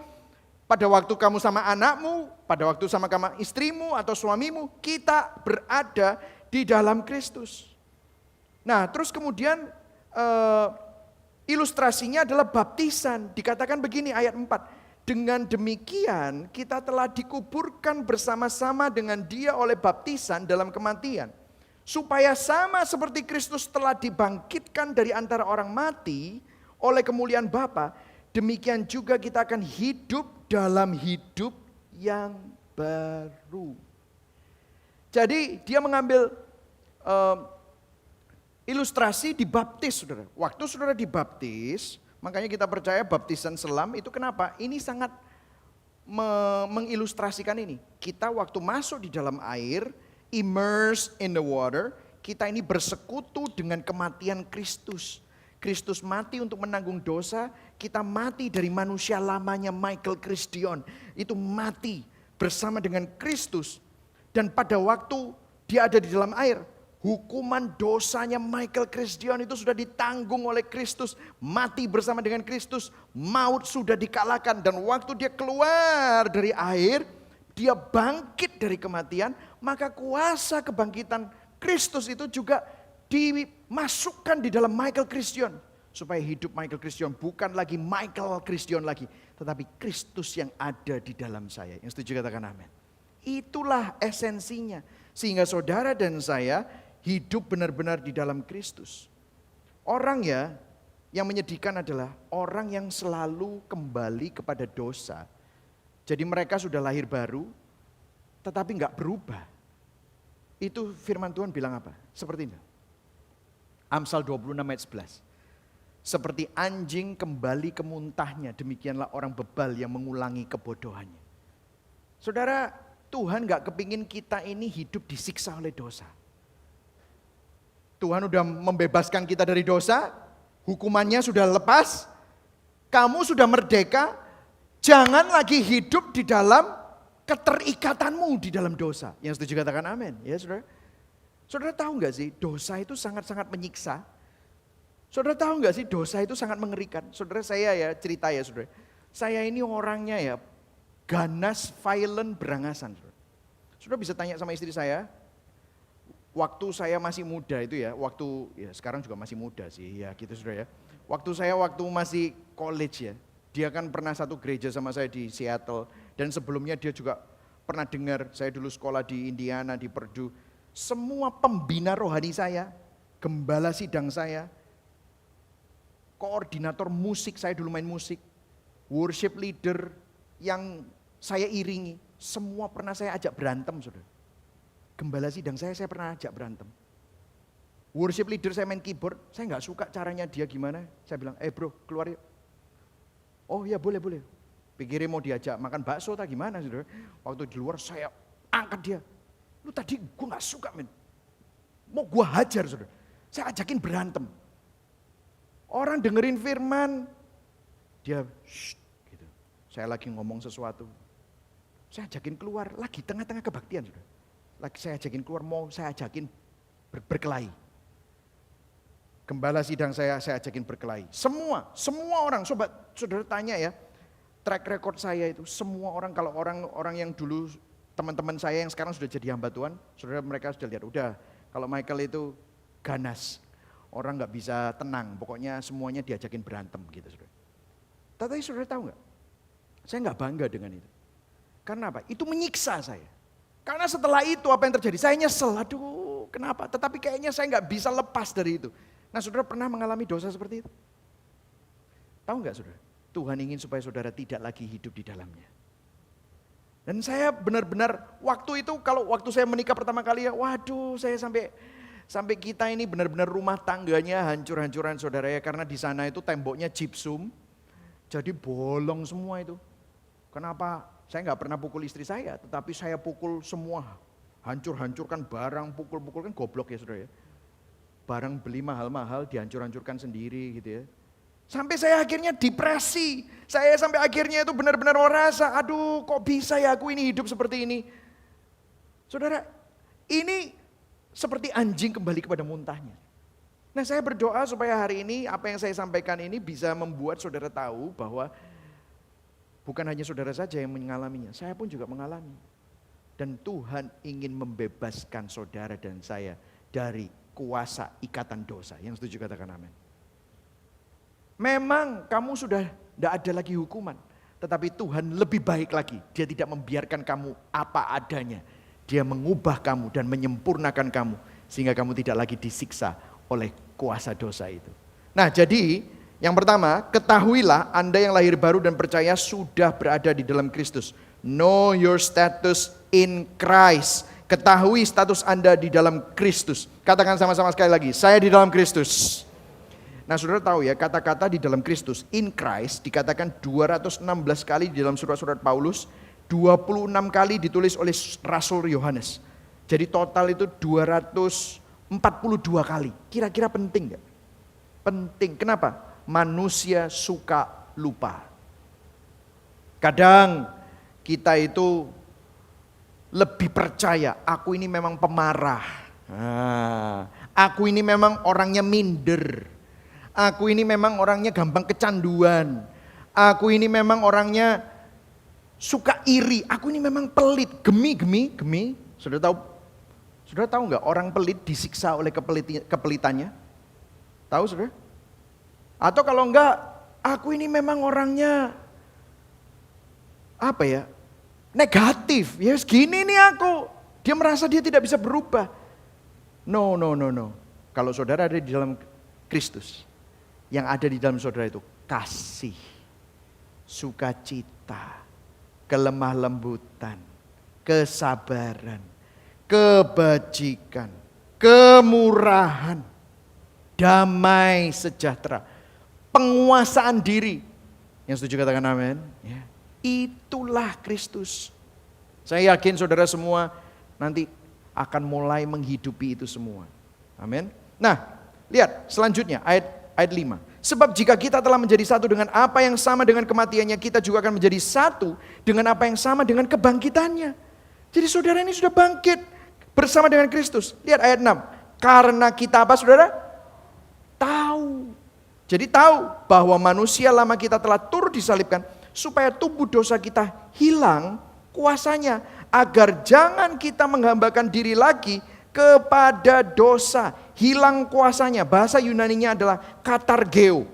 pada waktu kamu sama anakmu, pada waktu sama kamu istrimu atau suamimu, kita berada di dalam Kristus. Nah terus kemudian ilustrasinya adalah baptisan. Dikatakan begini ayat 4. Dengan demikian kita telah dikuburkan bersama-sama dengan dia oleh baptisan dalam kematian. Supaya sama seperti Kristus telah dibangkitkan dari antara orang mati oleh kemuliaan Bapa, demikian juga kita akan hidup dalam hidup yang baru. Jadi dia mengambil ilustrasi dibaptis saudara. Waktu saudara dibaptis, makanya kita percaya baptisan selam itu kenapa? Ini sangat mengilustrasikan ini. Kita waktu masuk di dalam air, immersed in the water, kita ini bersekutu dengan kematian Kristus. Kristus mati untuk menanggung dosa, kita mati dari manusia lamanya Michael Christian. Itu mati bersama dengan Kristus. Dan pada waktu dia ada di dalam air, hukuman dosanya Michael Christian itu sudah ditanggung oleh Kristus. Mati bersama dengan Kristus, maut sudah dikalahkan. Dan waktu dia keluar dari air, dia bangkit dari kematian, maka kuasa kebangkitan Kristus itu juga dimasukkan di dalam Michael Christian. Supaya hidup Michael Christian bukan lagi Michael Christian lagi, tetapi Kristus yang ada di dalam saya. Yang setuju katakan amin. Itulah esensinya. Sehingga saudara dan saya hidup benar-benar di dalam Kristus. Orang ya yang menyedihkan adalah orang yang selalu kembali kepada dosa. Jadi mereka sudah lahir baru, tetapi enggak berubah. Itu firman Tuhan bilang apa? Seperti ini. Amsal 26 ayat 11. Seperti anjing kembali ke muntahnya, demikianlah orang bebal yang mengulangi kebodohannya. Saudara, Tuhan enggak kepingin kita ini hidup disiksa oleh dosa. Tuhan sudah membebaskan kita dari dosa, hukumannya sudah lepas, kamu sudah merdeka. Jangan lagi hidup di dalam keterikatanmu di dalam dosa. Yang setuju katakan amin. Ya saudara. Saudara tahu nggak sih, dosa itu sangat-sangat menyiksa. Saudara tahu nggak sih, dosa itu sangat mengerikan. Saudara, saya ya cerita ya saudara. Saya ini orangnya ya ganas, violent, berangasan. Saudara, saudara bisa tanya sama istri saya, waktu saya masih muda itu ya, sekarang juga masih muda sih ya gitu saudara ya. Waktu masih college ya, dia kan pernah satu gereja sama saya di Seattle. Dan sebelumnya dia juga pernah dengar, saya dulu sekolah di Indiana, di Purdue. Semua pembina rohani saya, gembala sidang saya, koordinator musik, saya dulu main musik, worship leader yang saya iringi, semua pernah saya ajak berantem saudara. Gembala sidang saya pernah ajak berantem. Worship leader saya main keyboard, saya nggak suka caranya dia gimana. Saya bilang, bro keluar yuk. Oh ya boleh. Pikirin mau diajak makan bakso tak gimana saudara. Waktu di luar saya angkat dia. Lu tadi gue gak suka men. Mau gue hajar saudara. Saya ajakin berantem. Orang dengerin firman. Dia shh gitu. Saya lagi ngomong sesuatu. Saya ajakin keluar. Lagi tengah-tengah kebaktian saudara. Lagi saya ajakin keluar, mau saya ajakin berkelahi. Gembala sidang saya ajakin berkelahi. Semua orang, saudara tanya ya. Track record saya itu semua orang, kalau orang yang dulu teman-teman saya yang sekarang sudah jadi hamba Tuhan, saudara mereka sudah lihat, udah kalau Michael itu ganas, orang nggak bisa tenang, pokoknya semuanya diajakin berantem gitu saudara. Tapi saudara tahu nggak? Saya nggak bangga dengan itu. Karena apa? Itu menyiksa saya. Karena setelah itu apa yang terjadi? Saya nyesel, aduh kenapa? Tetapi kayaknya saya nggak bisa lepas dari itu. Nah saudara pernah mengalami dosa seperti itu? Tahu nggak saudara? Tuhan ingin supaya saudara tidak lagi hidup di dalamnya. Dan saya benar-benar waktu saya menikah pertama kali ya, waduh saya sampai kita ini benar-benar rumah tangganya hancur-hancuran saudara ya, karena di sana itu temboknya gypsum, jadi bolong semua itu. Kenapa? Saya nggak pernah pukul istri saya, tetapi saya pukul semua, hancur-hancurkan barang, pukul-pukul kan goblok ya saudara ya. Barang beli mahal-mahal dihancur-hancurkan sendiri gitu ya. Sampai saya akhirnya depresi. Saya sampai akhirnya itu benar-benar merasa, aduh kok bisa ya aku ini hidup seperti ini. Saudara, ini seperti anjing kembali kepada muntahnya. Nah saya berdoa supaya hari ini apa yang saya sampaikan ini bisa membuat saudara tahu bahwa bukan hanya saudara saja yang mengalaminya, saya pun juga mengalami. Dan Tuhan ingin membebaskan saudara dan saya dari kuasa ikatan dosa. Yang setuju katakan amin. Memang kamu sudah tidak ada lagi hukuman. Tetapi Tuhan lebih baik lagi. Dia tidak membiarkan kamu apa adanya. Dia mengubah kamu dan menyempurnakan kamu. Sehingga kamu tidak lagi disiksa oleh kuasa dosa itu. Nah jadi yang pertama, ketahuilah Anda yang lahir baru dan percaya sudah berada di dalam Kristus. Know your status in Christ. Ketahui status Anda di dalam Kristus. Katakan sama-sama sekali lagi, saya di dalam Kristus. Nah saudara tahu ya, kata-kata di dalam Kristus, in Christ, dikatakan 216 kali di dalam surat-surat Paulus, 26 kali ditulis oleh Rasul Yohanes. Jadi total itu 242 kali. Kira-kira penting gak? Penting, kenapa? Manusia suka lupa. Kadang kita itu lebih percaya, aku ini memang pemarah. Aku ini memang orangnya minder. Aku ini memang orangnya gampang kecanduan. Aku ini memang orangnya suka iri. Aku ini memang pelit, gemi. Saudara tahu nggak orang pelit disiksa oleh kepelitannya? Tahu saudara? Atau kalau enggak, aku ini memang orangnya negatif. Ya gini nih aku. Dia merasa dia tidak bisa berubah. No. Kalau saudara ada di dalam Kristus, yang ada di dalam saudara itu kasih, sukacita, kelemah lembutan, kesabaran, kebajikan, kemurahan, damai sejahtera, penguasaan diri. Yang setuju katakan amin. Ya. Itulah Kristus. Saya yakin saudara semua nanti akan mulai menghidupi itu semua. Amin. Nah, lihat selanjutnya ayat 5. Sebab jika kita telah menjadi satu dengan apa yang sama dengan kematiannya, kita juga akan menjadi satu dengan apa yang sama dengan kebangkitannya. Jadi saudara ini sudah bangkit. Bersama dengan Kristus. Lihat ayat 6. Karena kita apa saudara? Tahu. Jadi tahu bahwa manusia lama kita telah turut disalibkan supaya tubuh dosa kita hilang kuasanya. Agar jangan kita menghambakan diri lagi kepada dosa. Hilang kuasanya. Bahasa Yunaninya adalah katargeo.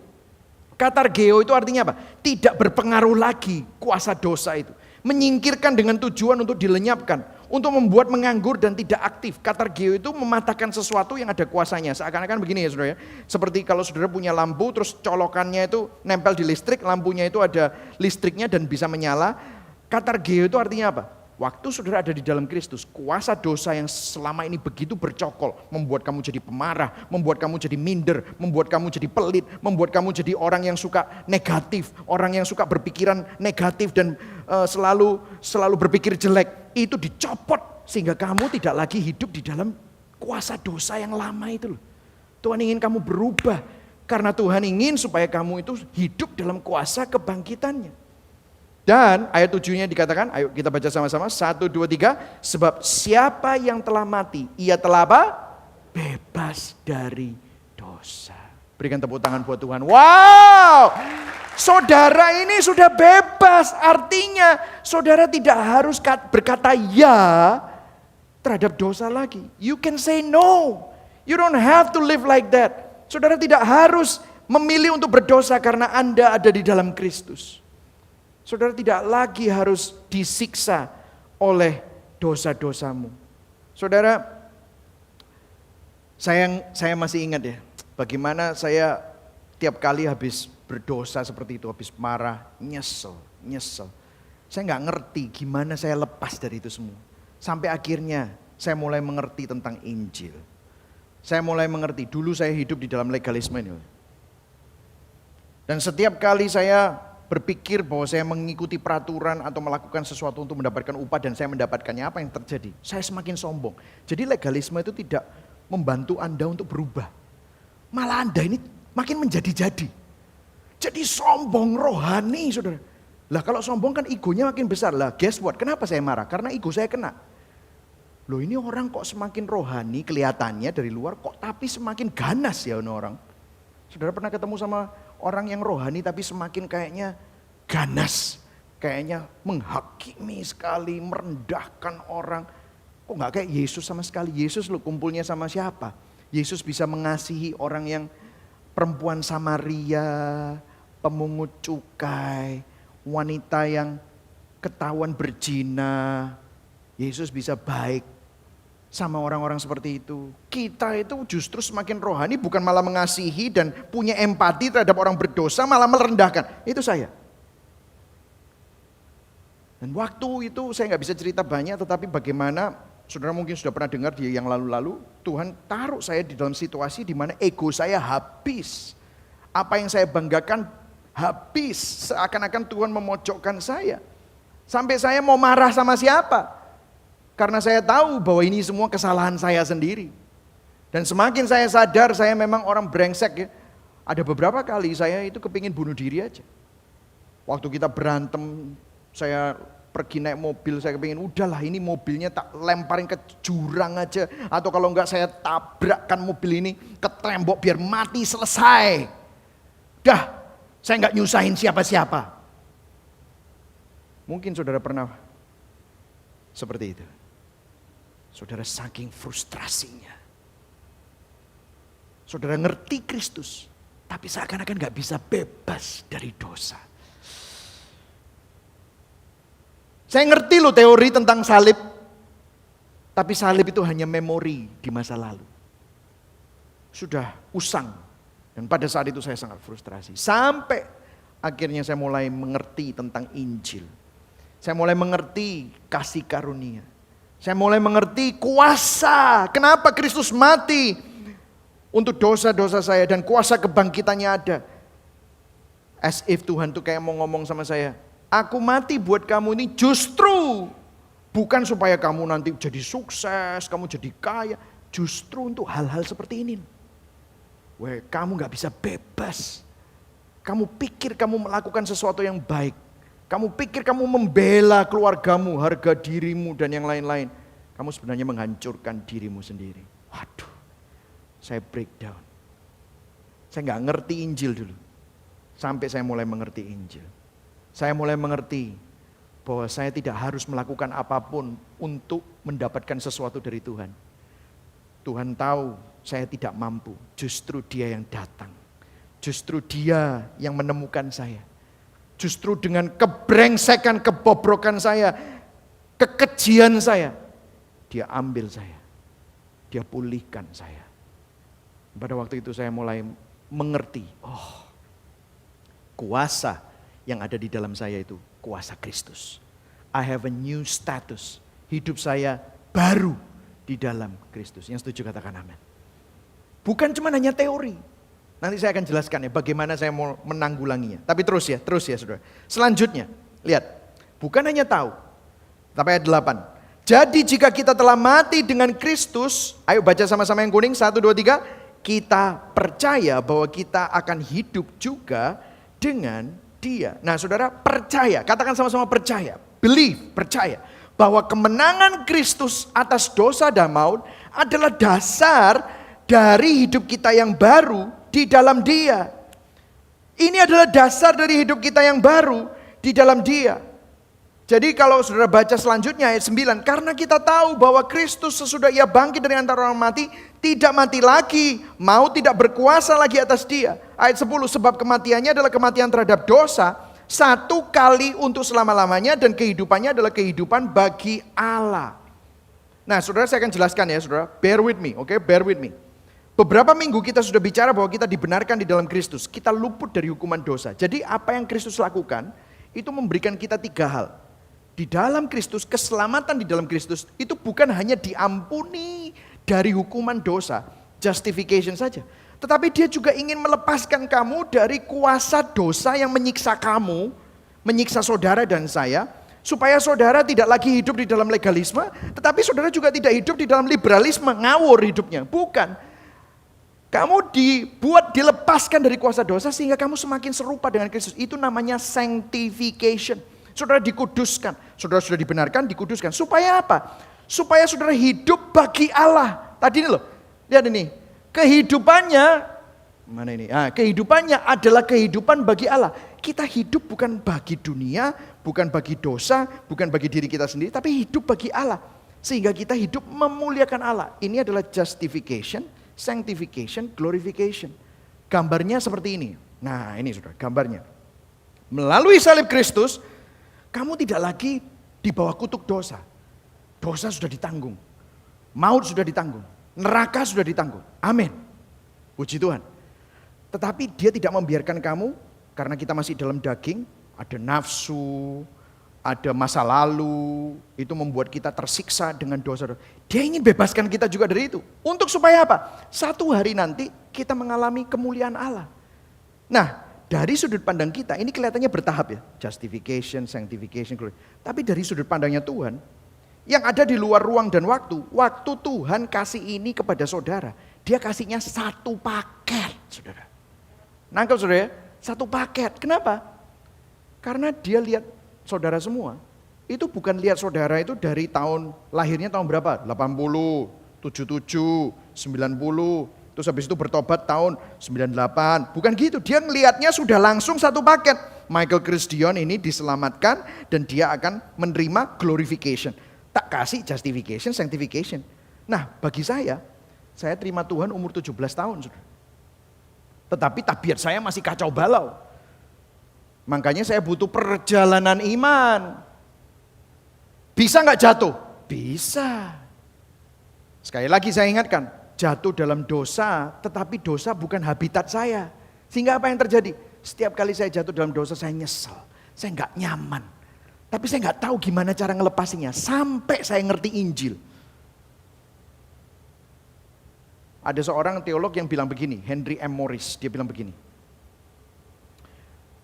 Katargeo itu artinya apa? Tidak berpengaruh lagi kuasa dosa itu. Menyingkirkan dengan tujuan untuk dilenyapkan. Untuk membuat menganggur dan tidak aktif. Katargeo itu mematahkan sesuatu yang ada kuasanya. Seakan-akan begini ya saudara ya. Seperti kalau saudara punya lampu terus colokannya itu nempel di listrik. Lampunya itu ada listriknya dan bisa menyala. Katargeo itu artinya apa? Waktu saudara ada di dalam Kristus, kuasa dosa yang selama ini begitu bercokol, membuat kamu jadi pemarah, membuat kamu jadi minder, membuat kamu jadi pelit, membuat kamu jadi orang yang suka negatif, orang yang suka berpikiran negatif dan selalu berpikir jelek, itu dicopot sehingga kamu tidak lagi hidup di dalam kuasa dosa yang lama itu loh. Tuhan ingin kamu berubah karena Tuhan ingin supaya kamu itu hidup dalam kuasa kebangkitannya. Dan ayat 7-nya dikatakan, ayo kita baca sama-sama, 1, 2, 3. Sebab siapa yang telah mati, ia telah apa? Bebas dari dosa. Berikan tepuk tangan buat Tuhan. Wow, saudara ini sudah bebas. Artinya saudara tidak harus berkata ya terhadap dosa lagi. You can say no. You don't have to live like that. Saudara tidak harus memilih untuk berdosa karena Anda ada di dalam Kristus. Saudara tidak lagi harus disiksa oleh dosa-dosamu. Saudara, saya masih ingat ya, bagaimana saya tiap kali habis berdosa seperti itu, habis marah, nyesel. Saya nggak ngerti gimana saya lepas dari itu semua. Sampai akhirnya saya mulai mengerti tentang Injil. Saya mulai mengerti, dulu saya hidup di dalam legalisme ini. Dan setiap kali saya berpikir bahwa saya mengikuti peraturan atau melakukan sesuatu untuk mendapatkan upah dan saya mendapatkannya, apa yang terjadi? Saya semakin sombong. Jadi legalisme itu tidak membantu Anda untuk berubah. Malah Anda ini makin menjadi-jadi. Jadi sombong rohani saudara. Lah kalau sombong kan egonya makin besar. Lah guess what? Kenapa saya marah? Karena ego saya kena. Loh ini orang kok semakin rohani kelihatannya dari luar kok tapi semakin ganas ya ini orang. Saudara pernah ketemu sama orang yang rohani tapi semakin kayaknya ganas. Kayaknya menghakimi sekali, merendahkan orang. Kok gak kayak Yesus sama sekali? Yesus lu kumpulnya sama siapa? Yesus bisa mengasihi orang yang perempuan Samaria, pemungut cukai, wanita yang ketahuan berzina. Yesus bisa baik sama orang-orang seperti itu. Kita itu justru semakin rohani bukan malah mengasihi dan punya empati terhadap orang berdosa, malah merendahkan. Itu saya. Dan waktu itu saya nggak bisa cerita banyak, tetapi bagaimana saudara mungkin sudah pernah dengar di yang lalu-lalu, Tuhan taruh saya di dalam situasi di mana ego saya habis. Apa yang saya banggakan habis, seakan-akan Tuhan memojokkan saya. Sampai saya mau marah sama siapa? Karena saya tahu bahwa ini semua kesalahan saya sendiri. Dan semakin saya sadar saya memang orang brengsek ya. Ada beberapa kali saya itu kepingin bunuh diri aja. Waktu kita berantem, saya pergi naik mobil, saya kepingin udahlah ini mobilnya tak lemparin ke jurang aja. Atau kalau enggak saya tabrakkan mobil ini ke tembok biar mati selesai. Dah, saya enggak nyusahin siapa-siapa. Mungkin saudara pernah seperti itu. Saudara saking frustrasinya. Saudara ngerti Kristus, tapi seakan-akan gak bisa bebas dari dosa. Saya ngerti loh teori tentang salib, tapi salib itu hanya memori di masa lalu. Sudah usang, dan pada saat itu saya sangat frustrasi. Sampai akhirnya saya mulai mengerti tentang Injil. Saya mulai mengerti kasih karunia. Saya mulai mengerti kuasa. Kenapa Kristus mati untuk dosa-dosa saya dan kuasa kebangkitannya ada. As if Tuhan tuh kayak mau ngomong sama saya, aku mati buat kamu ini justru bukan supaya kamu nanti jadi sukses, kamu jadi kaya. Justru untuk hal-hal seperti ini. Weh, kamu gak bisa bebas. Kamu pikir kamu melakukan sesuatu yang baik. Kamu pikir kamu membela keluargamu, harga dirimu dan yang lain-lain. kamu sebenarnya menghancurkan dirimu sendiri. Waduh, saya breakdown. Saya nggak ngerti Injil dulu. Sampai saya mulai mengerti Injil. Saya mulai mengerti bahwa saya tidak harus melakukan apapun untuk mendapatkan sesuatu dari Tuhan. Tuhan tahu saya tidak mampu, justru Dia yang datang. Justru Dia yang menemukan saya. Justru dengan kebrengsekan, kebobrokan saya, kekejian saya, Dia ambil saya. Dia pulihkan saya. Pada waktu itu saya mulai mengerti, oh, kuasa yang ada di dalam saya itu kuasa Kristus. I have a new status. Hidup saya baru di dalam Kristus. Yang setuju katakan amin. Bukan cuma hanya teori. Nanti saya akan jelaskan ya bagaimana saya mau menanggulanginya. Tapi terus ya saudara. Selanjutnya, lihat. Bukan hanya tahu. Tapi ayat 8. Jadi jika kita telah mati dengan Kristus, ayo baca sama-sama yang kuning, 1, 2, 3. Kita percaya bahwa kita akan hidup juga dengan Dia. Nah saudara, percaya, katakan sama-sama percaya. Believe, percaya. Bahwa kemenangan Kristus atas dosa dan maut adalah dasar dari hidup kita yang baru di dalam Dia. Ini adalah dasar dari hidup kita yang baru di dalam Dia. Jadi kalau saudara baca selanjutnya ayat 9. Karena kita tahu bahwa Kristus sesudah Ia bangkit dari antara orang mati, tidak mati lagi, maut tidak berkuasa lagi atas Dia. Ayat 10, sebab kematiannya adalah kematian terhadap dosa, satu kali untuk selama-lamanya, dan kehidupannya adalah kehidupan bagi Allah. Nah saudara, saya akan jelaskan ya saudara, bear with me, oke, bear with me. Beberapa minggu kita sudah bicara bahwa kita dibenarkan di dalam Kristus, kita luput dari hukuman dosa. Jadi apa yang Kristus lakukan, itu memberikan kita 3 hal. Di dalam Kristus, keselamatan di dalam Kristus, itu bukan hanya diampuni dari hukuman dosa, justification saja. Tetapi Dia juga ingin melepaskan kamu dari kuasa dosa yang menyiksa kamu, menyiksa saudara dan saya, supaya saudara tidak lagi hidup di dalam legalisme, tetapi saudara juga tidak hidup di dalam liberalisme, ngawur hidupnya. Bukan. Kamu dilepaskan dari kuasa dosa sehingga kamu semakin serupa dengan Kristus. Itu namanya sanctification. Saudara dikuduskan, saudara sudah dibenarkan, dikuduskan. Supaya apa? Supaya saudara hidup bagi Allah. Tadi ini loh, lihat ini. Kehidupannya, mana ini? Kehidupannya adalah kehidupan bagi Allah. Kita hidup bukan bagi dunia, bukan bagi dosa, bukan bagi diri kita sendiri, tapi hidup bagi Allah. Sehingga kita hidup memuliakan Allah. Ini adalah justification, sanctification, glorification. Gambarnya seperti ini. Nah ini saudara, gambarnya. Melalui salib Kristus, kamu tidak lagi di bawah kutuk dosa. Dosa sudah ditanggung. Maut sudah ditanggung. Neraka sudah ditanggung. Amin. Puji Tuhan. Tetapi Dia tidak membiarkan kamu, karena kita masih dalam daging, ada nafsu, ada masa lalu, itu membuat kita tersiksa dengan dosa. Dia ingin bebaskan kita juga dari itu. Untuk supaya apa? Satu hari nanti kita mengalami kemuliaan Allah. Nah, dari sudut pandang kita, ini kelihatannya bertahap ya. Justification, sanctification, glory. Tapi dari sudut pandangnya Tuhan, yang ada di luar ruang dan waktu Tuhan kasih ini kepada saudara, Dia kasihnya satu paket, saudara. Nangkep saudara ya? Satu paket. Kenapa? Karena Dia lihat saudara semua. Itu bukan lihat saudara itu dari tahun, lahirnya tahun berapa? 80, 77, 90, terus habis itu bertobat tahun 98. Bukan gitu, Dia ngelihatnya sudah langsung satu paket. Michael Christian ini diselamatkan dan dia akan menerima glorification. Tak kasih justification, sanctification. Nah bagi saya terima Tuhan umur 17 tahun. Saudara. Tetapi tabiat saya masih kacau balau. Makanya saya butuh perjalanan iman. Bisa gak jatuh? Bisa. Sekali lagi saya ingatkan, jatuh dalam dosa, tetapi dosa bukan habitat saya. Sehingga apa yang terjadi? Setiap kali saya jatuh dalam dosa saya nyesel, saya gak nyaman. Tapi saya gak tahu gimana cara ngelepasinya, sampai saya ngerti Injil. Ada seorang teolog yang bilang begini, Henry M. Morris, dia bilang begini.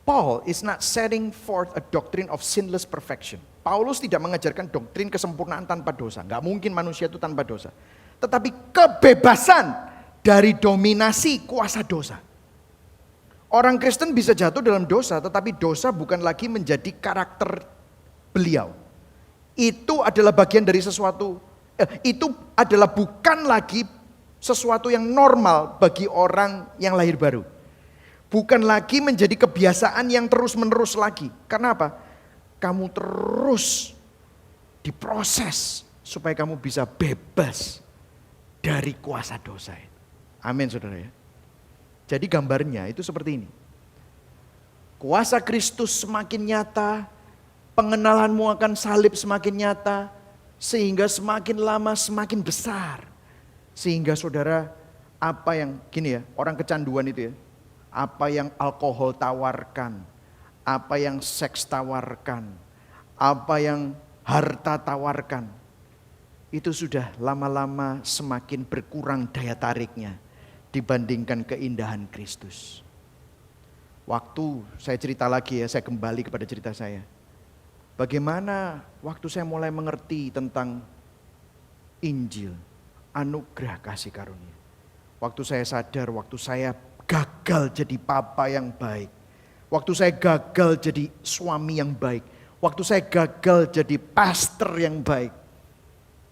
Paul is not setting forth a doctrine of sinless perfection. Paulus tidak mengajarkan doktrin kesempurnaan tanpa dosa. Gak mungkin manusia itu tanpa dosa. Tetapi kebebasan dari dominasi kuasa dosa. Orang Kristen bisa jatuh dalam dosa, tetapi dosa bukan lagi menjadi karakter beliau. Itu adalah bagian dari sesuatu Itu adalah bukan lagi sesuatu yang normal bagi orang yang lahir baru. Bukan lagi menjadi kebiasaan yang terus-menerus lagi. Karena apa? Kamu terus diproses supaya kamu bisa bebas dari kuasa dosa. Amin saudara ya. Jadi gambarnya itu seperti ini. Kuasa Kristus semakin nyata, pengenalanmu akan salib semakin nyata, sehingga semakin lama semakin besar. Sehingga saudara, apa yang gini ya, orang kecanduan itu ya, apa yang alkohol tawarkan, apa yang seks tawarkan, apa yang harta tawarkan, itu sudah lama-lama semakin berkurang daya tariknya dibandingkan keindahan Kristus. Waktu saya cerita lagi ya, saya kembali kepada cerita saya. Bagaimana waktu saya mulai mengerti tentang Injil, anugerah kasih karunia. Waktu saya sadar, waktu saya gagal jadi papa yang baik. Waktu saya gagal jadi suami yang baik. Waktu saya gagal jadi pastor yang baik.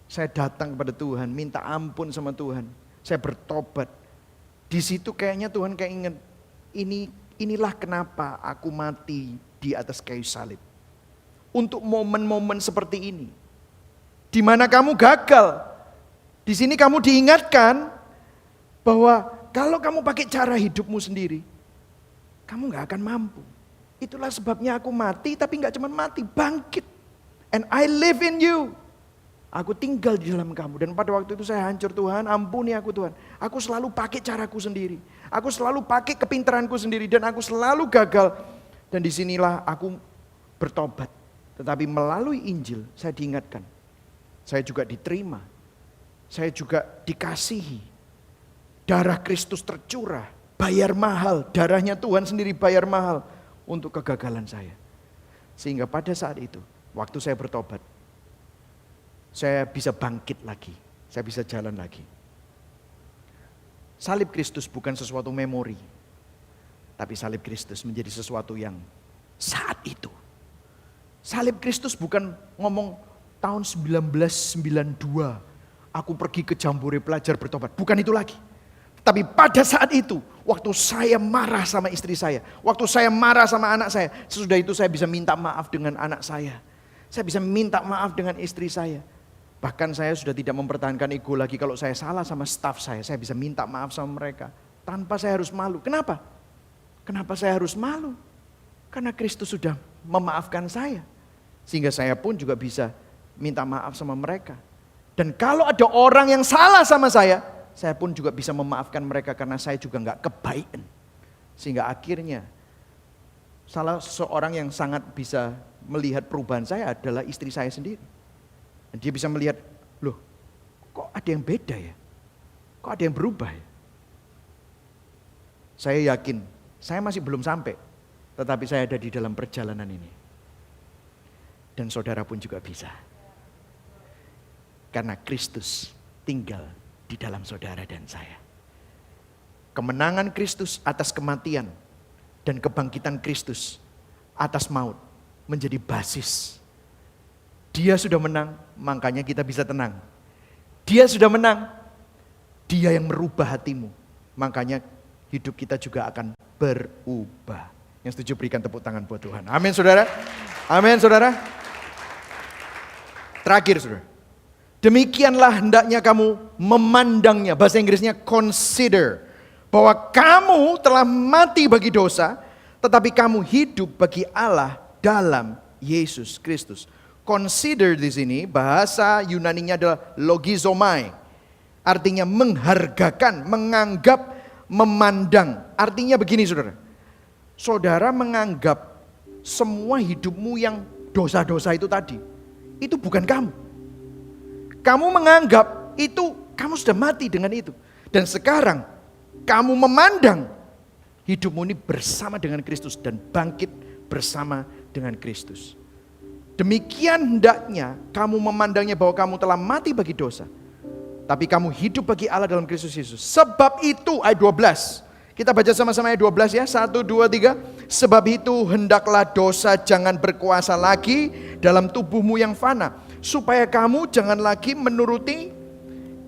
Saya datang kepada Tuhan, minta ampun sama Tuhan. Saya bertobat. Di situ kayaknya Tuhan kayak ingat, inilah kenapa aku mati di atas kayu salib. Untuk momen-momen seperti ini. Di mana kamu gagal. Di sini kamu diingatkan bahwa kalau kamu pakai cara hidupmu sendiri, kamu gak akan mampu. Itulah sebabnya aku mati, tapi gak cuma mati, bangkit. And I live in you. Aku tinggal di dalam kamu. Dan pada waktu itu saya hancur, Tuhan ampuni aku Tuhan. Aku selalu pakai caraku sendiri. Aku selalu pakai kepintaranku sendiri. Dan aku selalu gagal. Dan disinilah aku bertobat. Tetapi melalui Injil saya diingatkan. Saya juga diterima. Saya juga dikasihi. Darah Kristus tercurah. Bayar mahal. Darahnya Tuhan sendiri bayar mahal. Untuk kegagalan saya. Sehingga pada saat itu, waktu saya bertobat, saya bisa bangkit lagi. Saya bisa jalan lagi. Salib Kristus bukan sesuatu memori. Tapi salib Kristus menjadi sesuatu yang saat itu. Salib Kristus bukan ngomong tahun 1992. Aku pergi ke Jambore Pelajar bertobat. Bukan itu lagi. Tapi pada saat itu, waktu saya marah sama istri saya, waktu saya marah sama anak saya, sesudah itu saya bisa minta maaf dengan anak saya. Saya bisa minta maaf dengan istri saya. Bahkan saya sudah tidak mempertahankan ego lagi. Kalau saya salah sama staf saya bisa minta maaf sama mereka. Tanpa saya harus malu. Kenapa? Kenapa saya harus malu? Karena Kristus sudah memaafkan saya. Sehingga saya pun juga bisa minta maaf sama mereka. Dan kalau ada orang yang salah sama saya pun juga bisa memaafkan mereka karena saya juga enggak kebaikan. Sehingga akhirnya salah seorang yang sangat bisa melihat perubahan saya adalah istri saya sendiri. Dan dia bisa melihat, loh kok ada yang beda ya? Kok ada yang berubah ya? Saya yakin, saya masih belum sampai. Tetapi saya ada di dalam perjalanan ini. Dan saudara pun juga bisa. Karena Kristus tinggal di dalam saudara dan saya. Kemenangan Kristus atas kematian dan kebangkitan Kristus atas maut menjadi basis. Dia sudah menang, makanya kita bisa tenang. Dia sudah menang, dia yang merubah hatimu. Makanya hidup kita juga akan berubah. Yang setuju berikan tepuk tangan buat Tuhan. Amin saudara. Amin saudara. Terakhir saudara. Demikianlah hendaknya kamu memandangnya. Bahasa Inggrisnya consider. Bahwa kamu telah mati bagi dosa, tetapi kamu hidup bagi Allah dalam Yesus Kristus. Consider di sini bahasa Yunaninya adalah logizomai. Artinya menghargakan, menganggap, memandang. Artinya begini saudara. Saudara menganggap semua hidupmu yang dosa-dosa itu tadi, itu bukan kamu. Kamu menganggap itu, kamu sudah mati dengan itu. Dan sekarang kamu memandang hidupmu ini bersama dengan Kristus dan bangkit bersama dengan Kristus. Demikian hendaknya kamu memandangnya bahwa kamu telah mati bagi dosa. Tapi kamu hidup bagi Allah dalam Kristus Yesus. Sebab itu, ayat 12. Kita baca sama-sama ayat 12 ya. 1, 2, 3. Sebab itu hendaklah dosa jangan berkuasa lagi dalam tubuhmu yang fana. supaya kamu jangan lagi menuruti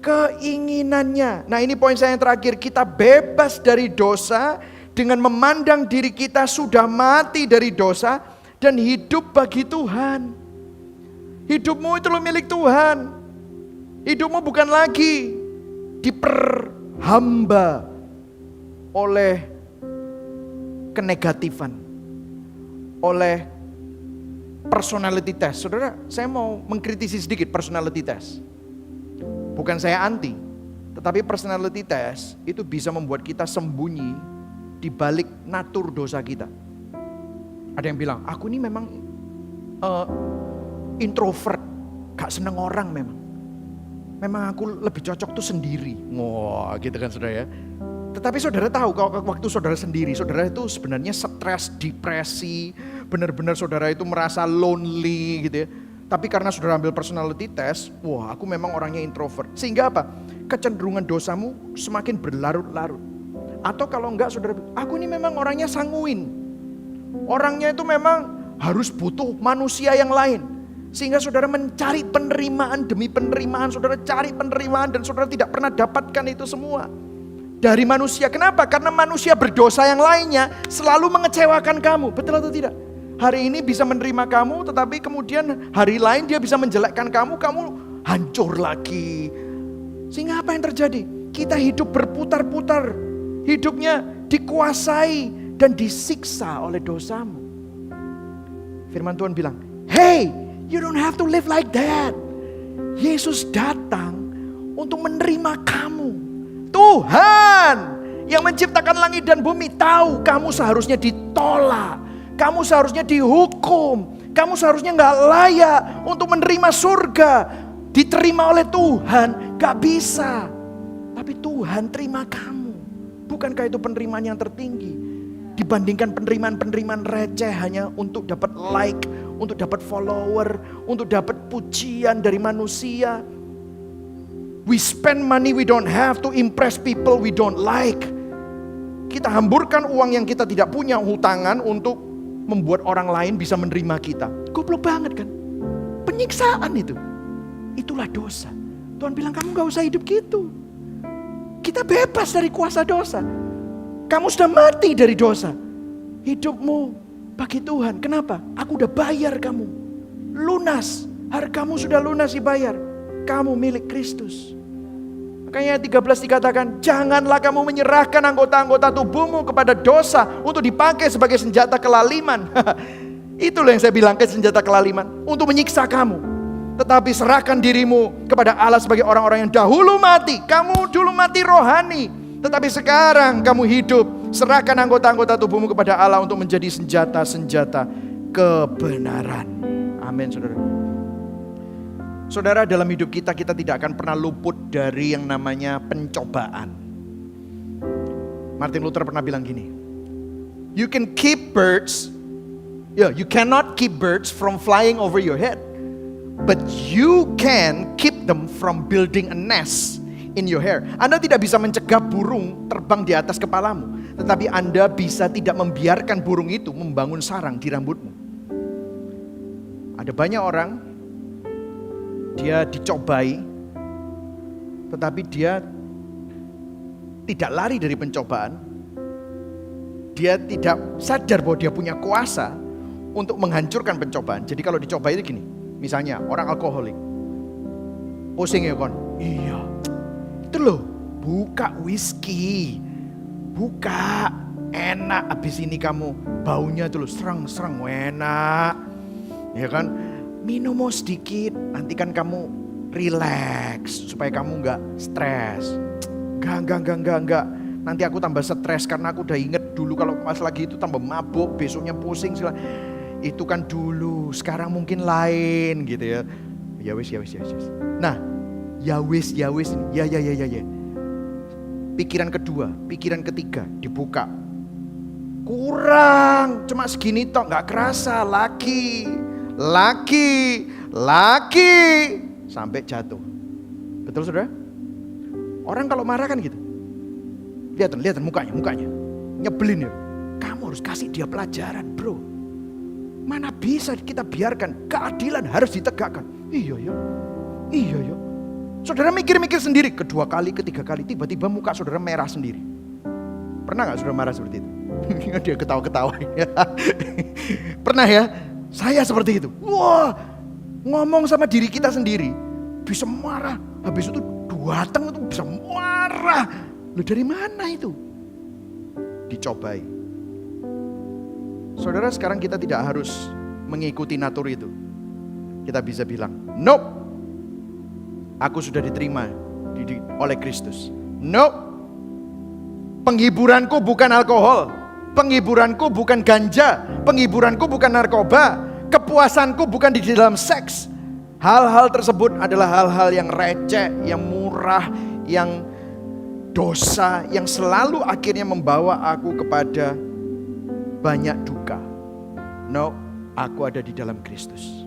keinginannya. Nah, ini poin saya yang terakhir. Kita bebas dari dosa dengan memandang diri kita sudah mati dari dosa dan hidup bagi Tuhan. Hidupmu itu lo milik Tuhan. Hidupmu bukan lagi diperhamba oleh kenegatifan, oleh personality test. Saudara, saya mau mengkritisi sedikit personality test. Bukan saya anti, tetapi personality test itu bisa membuat kita sembunyi di balik natur dosa kita. Ada yang bilang, aku ini memang introvert, gak seneng orang memang. Memang aku lebih cocok tuh sendiri. Wah, gitu kan saudara ya. Tetapi saudara tahu kalau waktu saudara sendiri, saudara itu sebenarnya stres, depresi, benar-benar saudara itu merasa lonely gitu ya. Tapi karena saudara ambil personality test, wah aku memang orangnya introvert. Sehingga apa? Kecenderungan dosamu semakin berlarut-larut. Atau kalau enggak saudara, aku ini memang orangnya sanguin. Orangnya itu memang harus butuh manusia yang lain. Sehingga saudara mencari penerimaan demi penerimaan, saudara cari penerimaan dan saudara tidak pernah dapatkan itu semua. Dari manusia, kenapa? Karena manusia berdosa yang lainnya selalu mengecewakan kamu, betul atau tidak? Hari ini bisa menerima kamu, tetapi kemudian hari lain dia bisa menjelekkan kamu hancur lagi. Sehingga apa yang terjadi? Kita hidup berputar-putar, hidupnya dikuasai dan disiksa oleh dosamu. Firman Tuhan bilang, hey, you don't have to live like that. Yesus datang untuk menerima kamu. Tuhan yang menciptakan langit dan bumi tahu kamu seharusnya ditolak. Kamu seharusnya dihukum. Kamu seharusnya gak layak untuk menerima surga. Diterima oleh Tuhan, gak bisa. Tapi Tuhan terima kamu. Bukankah itu penerimaan yang tertinggi? Dibandingkan penerimaan-penerimaan receh hanya untuk dapat like, untuk dapat follower, untuk dapat pujian dari manusia. We spend money we don't have to impress people we don't like. Kita hamburkan uang yang kita tidak punya, hutangan untuk membuat orang lain bisa menerima kita. Goblok banget kan? Penyiksaan itu. Itulah dosa. Tuhan bilang kamu gak usah hidup gitu. Kita bebas dari kuasa dosa. Kamu sudah mati dari dosa. Hidupmu bagi Tuhan. Kenapa? Aku udah bayar kamu. Lunas. Hargamu sudah lunas dibayar. Kamu milik Kristus. Makanya 13 dikatakan, janganlah kamu menyerahkan anggota-anggota tubuhmu kepada dosa untuk dipakai sebagai senjata kelaliman. Itulah yang saya bilang ke senjata kelaliman. Untuk menyiksa kamu. Tetapi serahkan dirimu kepada Allah sebagai orang-orang yang dahulu mati. Kamu dulu mati rohani. Tetapi sekarang kamu hidup. Serahkan anggota-anggota tubuhmu kepada Allah untuk menjadi senjata-senjata kebenaran. Amin saudara. Saudara, dalam hidup kita tidak akan pernah luput dari yang namanya pencobaan. Martin Luther pernah bilang gini, you cannot keep birds from flying over your head, but you can keep them from building a nest in your hair. Anda tidak bisa mencegah burung terbang di atas kepalamu, tetapi Anda bisa tidak membiarkan burung itu membangun sarang di rambutmu. Ada banyak orang, dia dicobai, tetapi dia tidak lari dari pencobaan. Dia tidak sadar bahwa dia punya kuasa untuk menghancurkan pencobaan. Jadi kalau dicobai itu gini, misalnya orang alkoholik, pusing ya kon? Iya, itu loh, buka whisky, buka, enak. Abis ini kamu baunya tuh loh, serang-serang, enak, ya kan? Minum mau sedikit, nanti kan kamu relax supaya kamu nggak stres. Enggak. Nanti aku tambah stres karena aku udah inget dulu kalau pas lagi itu tambah mabuk, besoknya pusing. Itu kan dulu, sekarang mungkin lain gitu ya. Ya wis. Nah, ya wis. Ya. Pikiran kedua, pikiran ketiga dibuka. Kurang, cuma segini toh, nggak kerasa, laki sampai jatuh. Betul saudara? Orang kalau marah kan gitu. Lihat mukanya nyebelin ya. Kamu harus kasih dia pelajaran bro. Mana bisa kita biarkan keadilan harus ditegakkan. Iya ya. Saudara mikir-mikir sendiri, kedua kali, ketiga kali, tiba-tiba muka saudara merah sendiri. Pernah gak saudara marah seperti itu? Dia ketawa-ketawa. Pernah ya? Saya seperti itu. Wah, ngomong sama diri kita sendiri, bisa marah. Habis itu datang itu bisa marah. Loh, dari mana itu? Dicobai. Saudara, sekarang kita tidak harus mengikuti natur itu. Kita bisa bilang, nope. Aku sudah diterima oleh Kristus. Nope. Penghiburanku bukan alkohol. Penghiburanku bukan ganja. Penghiburanku bukan narkoba. Kepuasanku bukan di dalam seks. Hal-hal tersebut adalah hal-hal yang receh, yang murah, yang dosa, yang selalu akhirnya membawa aku kepada banyak duka. No, aku ada di dalam Kristus.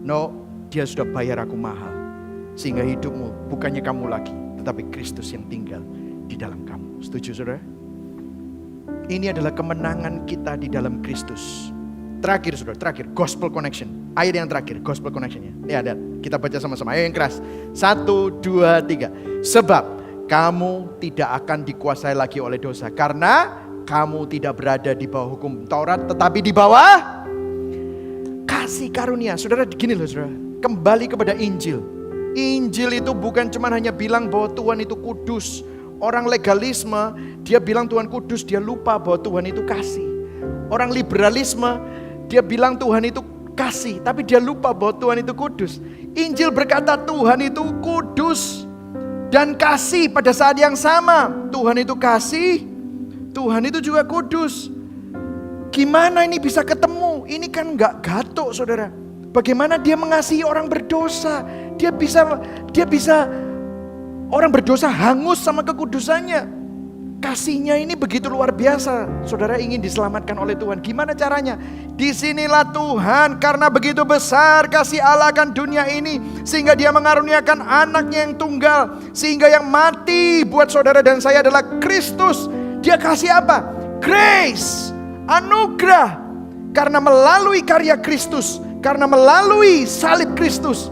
No, Dia sudah bayar aku mahal. Sehingga hidupmu bukannya kamu lagi, tetapi Kristus yang tinggal di dalam kamu. Setuju saudara? Ini adalah kemenangan kita di dalam Kristus. Terakhir saudara, terakhir. Gospel connection. Ayat yang terakhir, gospel connectionnya. Ini ada, kita baca sama-sama. Ayo yang keras. 1, 2, 3. Sebab kamu tidak akan dikuasai lagi oleh dosa. Karena kamu tidak berada di bawah hukum Taurat, tetapi di bawah kasih karunia. Saudara, gini loh saudara. Kembali kepada Injil. Injil itu bukan cuma hanya bilang bahwa Tuhan itu kudus. Orang legalisme, dia bilang Tuhan kudus, dia lupa bahwa Tuhan itu kasih. Orang liberalisme, dia bilang Tuhan itu kasih, tapi dia lupa bahwa Tuhan itu kudus. Injil berkata Tuhan itu kudus dan kasih pada saat yang sama. Tuhan itu kasih, Tuhan itu juga kudus. Gimana ini bisa ketemu? Ini kan gak gatuk saudara. Bagaimana dia mengasihi orang berdosa? Dia bisa orang berdosa hangus sama kekudusannya. Kasihnya ini begitu luar biasa. Saudara ingin diselamatkan oleh Tuhan. Gimana caranya? Disinilah Tuhan, karena begitu besar kasih Allah akan dunia ini, sehingga Dia mengaruniakan anaknya yang tunggal, sehingga yang mati buat saudara dan saya adalah Kristus. Dia kasih apa? Grace, anugerah. Karena melalui karya Kristus, karena melalui salib Kristus,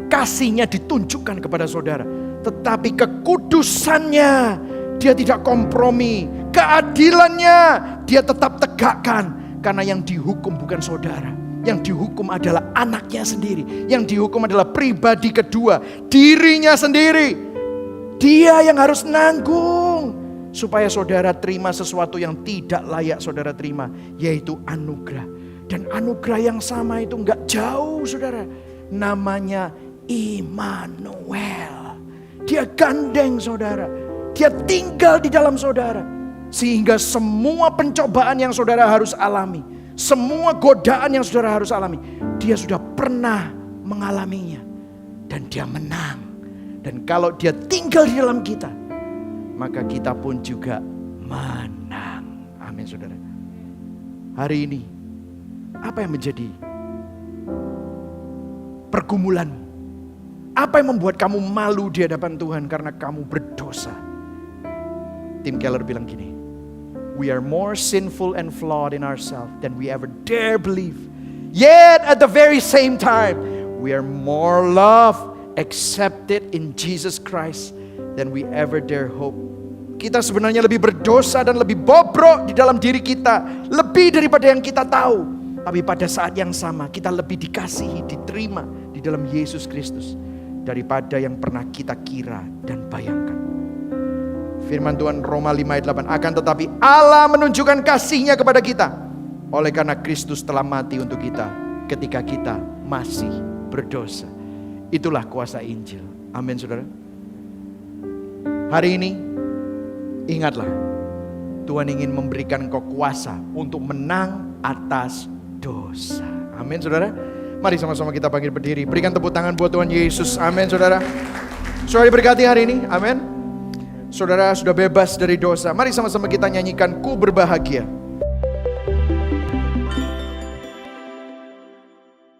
kasihnya ditunjukkan kepada saudara. Tetapi kekudusannya Dia tidak kompromi. Keadilannya Dia tetap tegakkan. Karena yang dihukum bukan saudara, yang dihukum adalah anaknya sendiri. Yang dihukum adalah pribadi kedua, dirinya sendiri. Dia yang harus nanggung supaya saudara terima sesuatu yang tidak layak saudara terima, yaitu anugerah. Dan anugerah yang sama itu gak jauh saudara. Namanya Immanuel. Dia gandeng saudara. Dia tinggal di dalam saudara. Sehingga semua pencobaan yang saudara harus alami, semua godaan yang saudara harus alami, Dia sudah pernah mengalaminya. Dan Dia menang. Dan kalau Dia tinggal di dalam kita, maka kita pun juga menang. Amin saudara. Hari ini, apa yang menjadi pergumulanmu? Apa yang membuat kamu malu di hadapan Tuhan karena kamu berdosa? Tim Keller bilang gini, we are more sinful and flawed in ourselves than we ever dare believe. Yet at the very same time, we are more loved, accepted in Jesus Christ than we ever dare hope. Kita sebenarnya lebih berdosa dan lebih bobrok di dalam diri kita, lebih daripada yang kita tahu. Tapi pada saat yang sama kita lebih dikasihi, diterima di dalam Yesus Kristus daripada yang pernah kita kira dan bayangkan. Firman Tuhan Roma 5 ayat 8, akan tetapi Allah menunjukkan kasih-Nya kepada kita oleh karena Kristus telah mati untuk kita ketika kita masih berdosa. Itulah kuasa Injil. Amin saudara. Hari ini ingatlah, Tuhan ingin memberikan engkau kuasa untuk menang atas dosa. Amin saudara. Mari sama-sama kita bangkit berdiri. Berikan tepuk tangan buat Tuhan Yesus. Amin saudara. Saudara diberkati hari ini. Amin. Saudara sudah bebas dari dosa. Mari sama-sama kita nyanyikan Ku Berbahagia.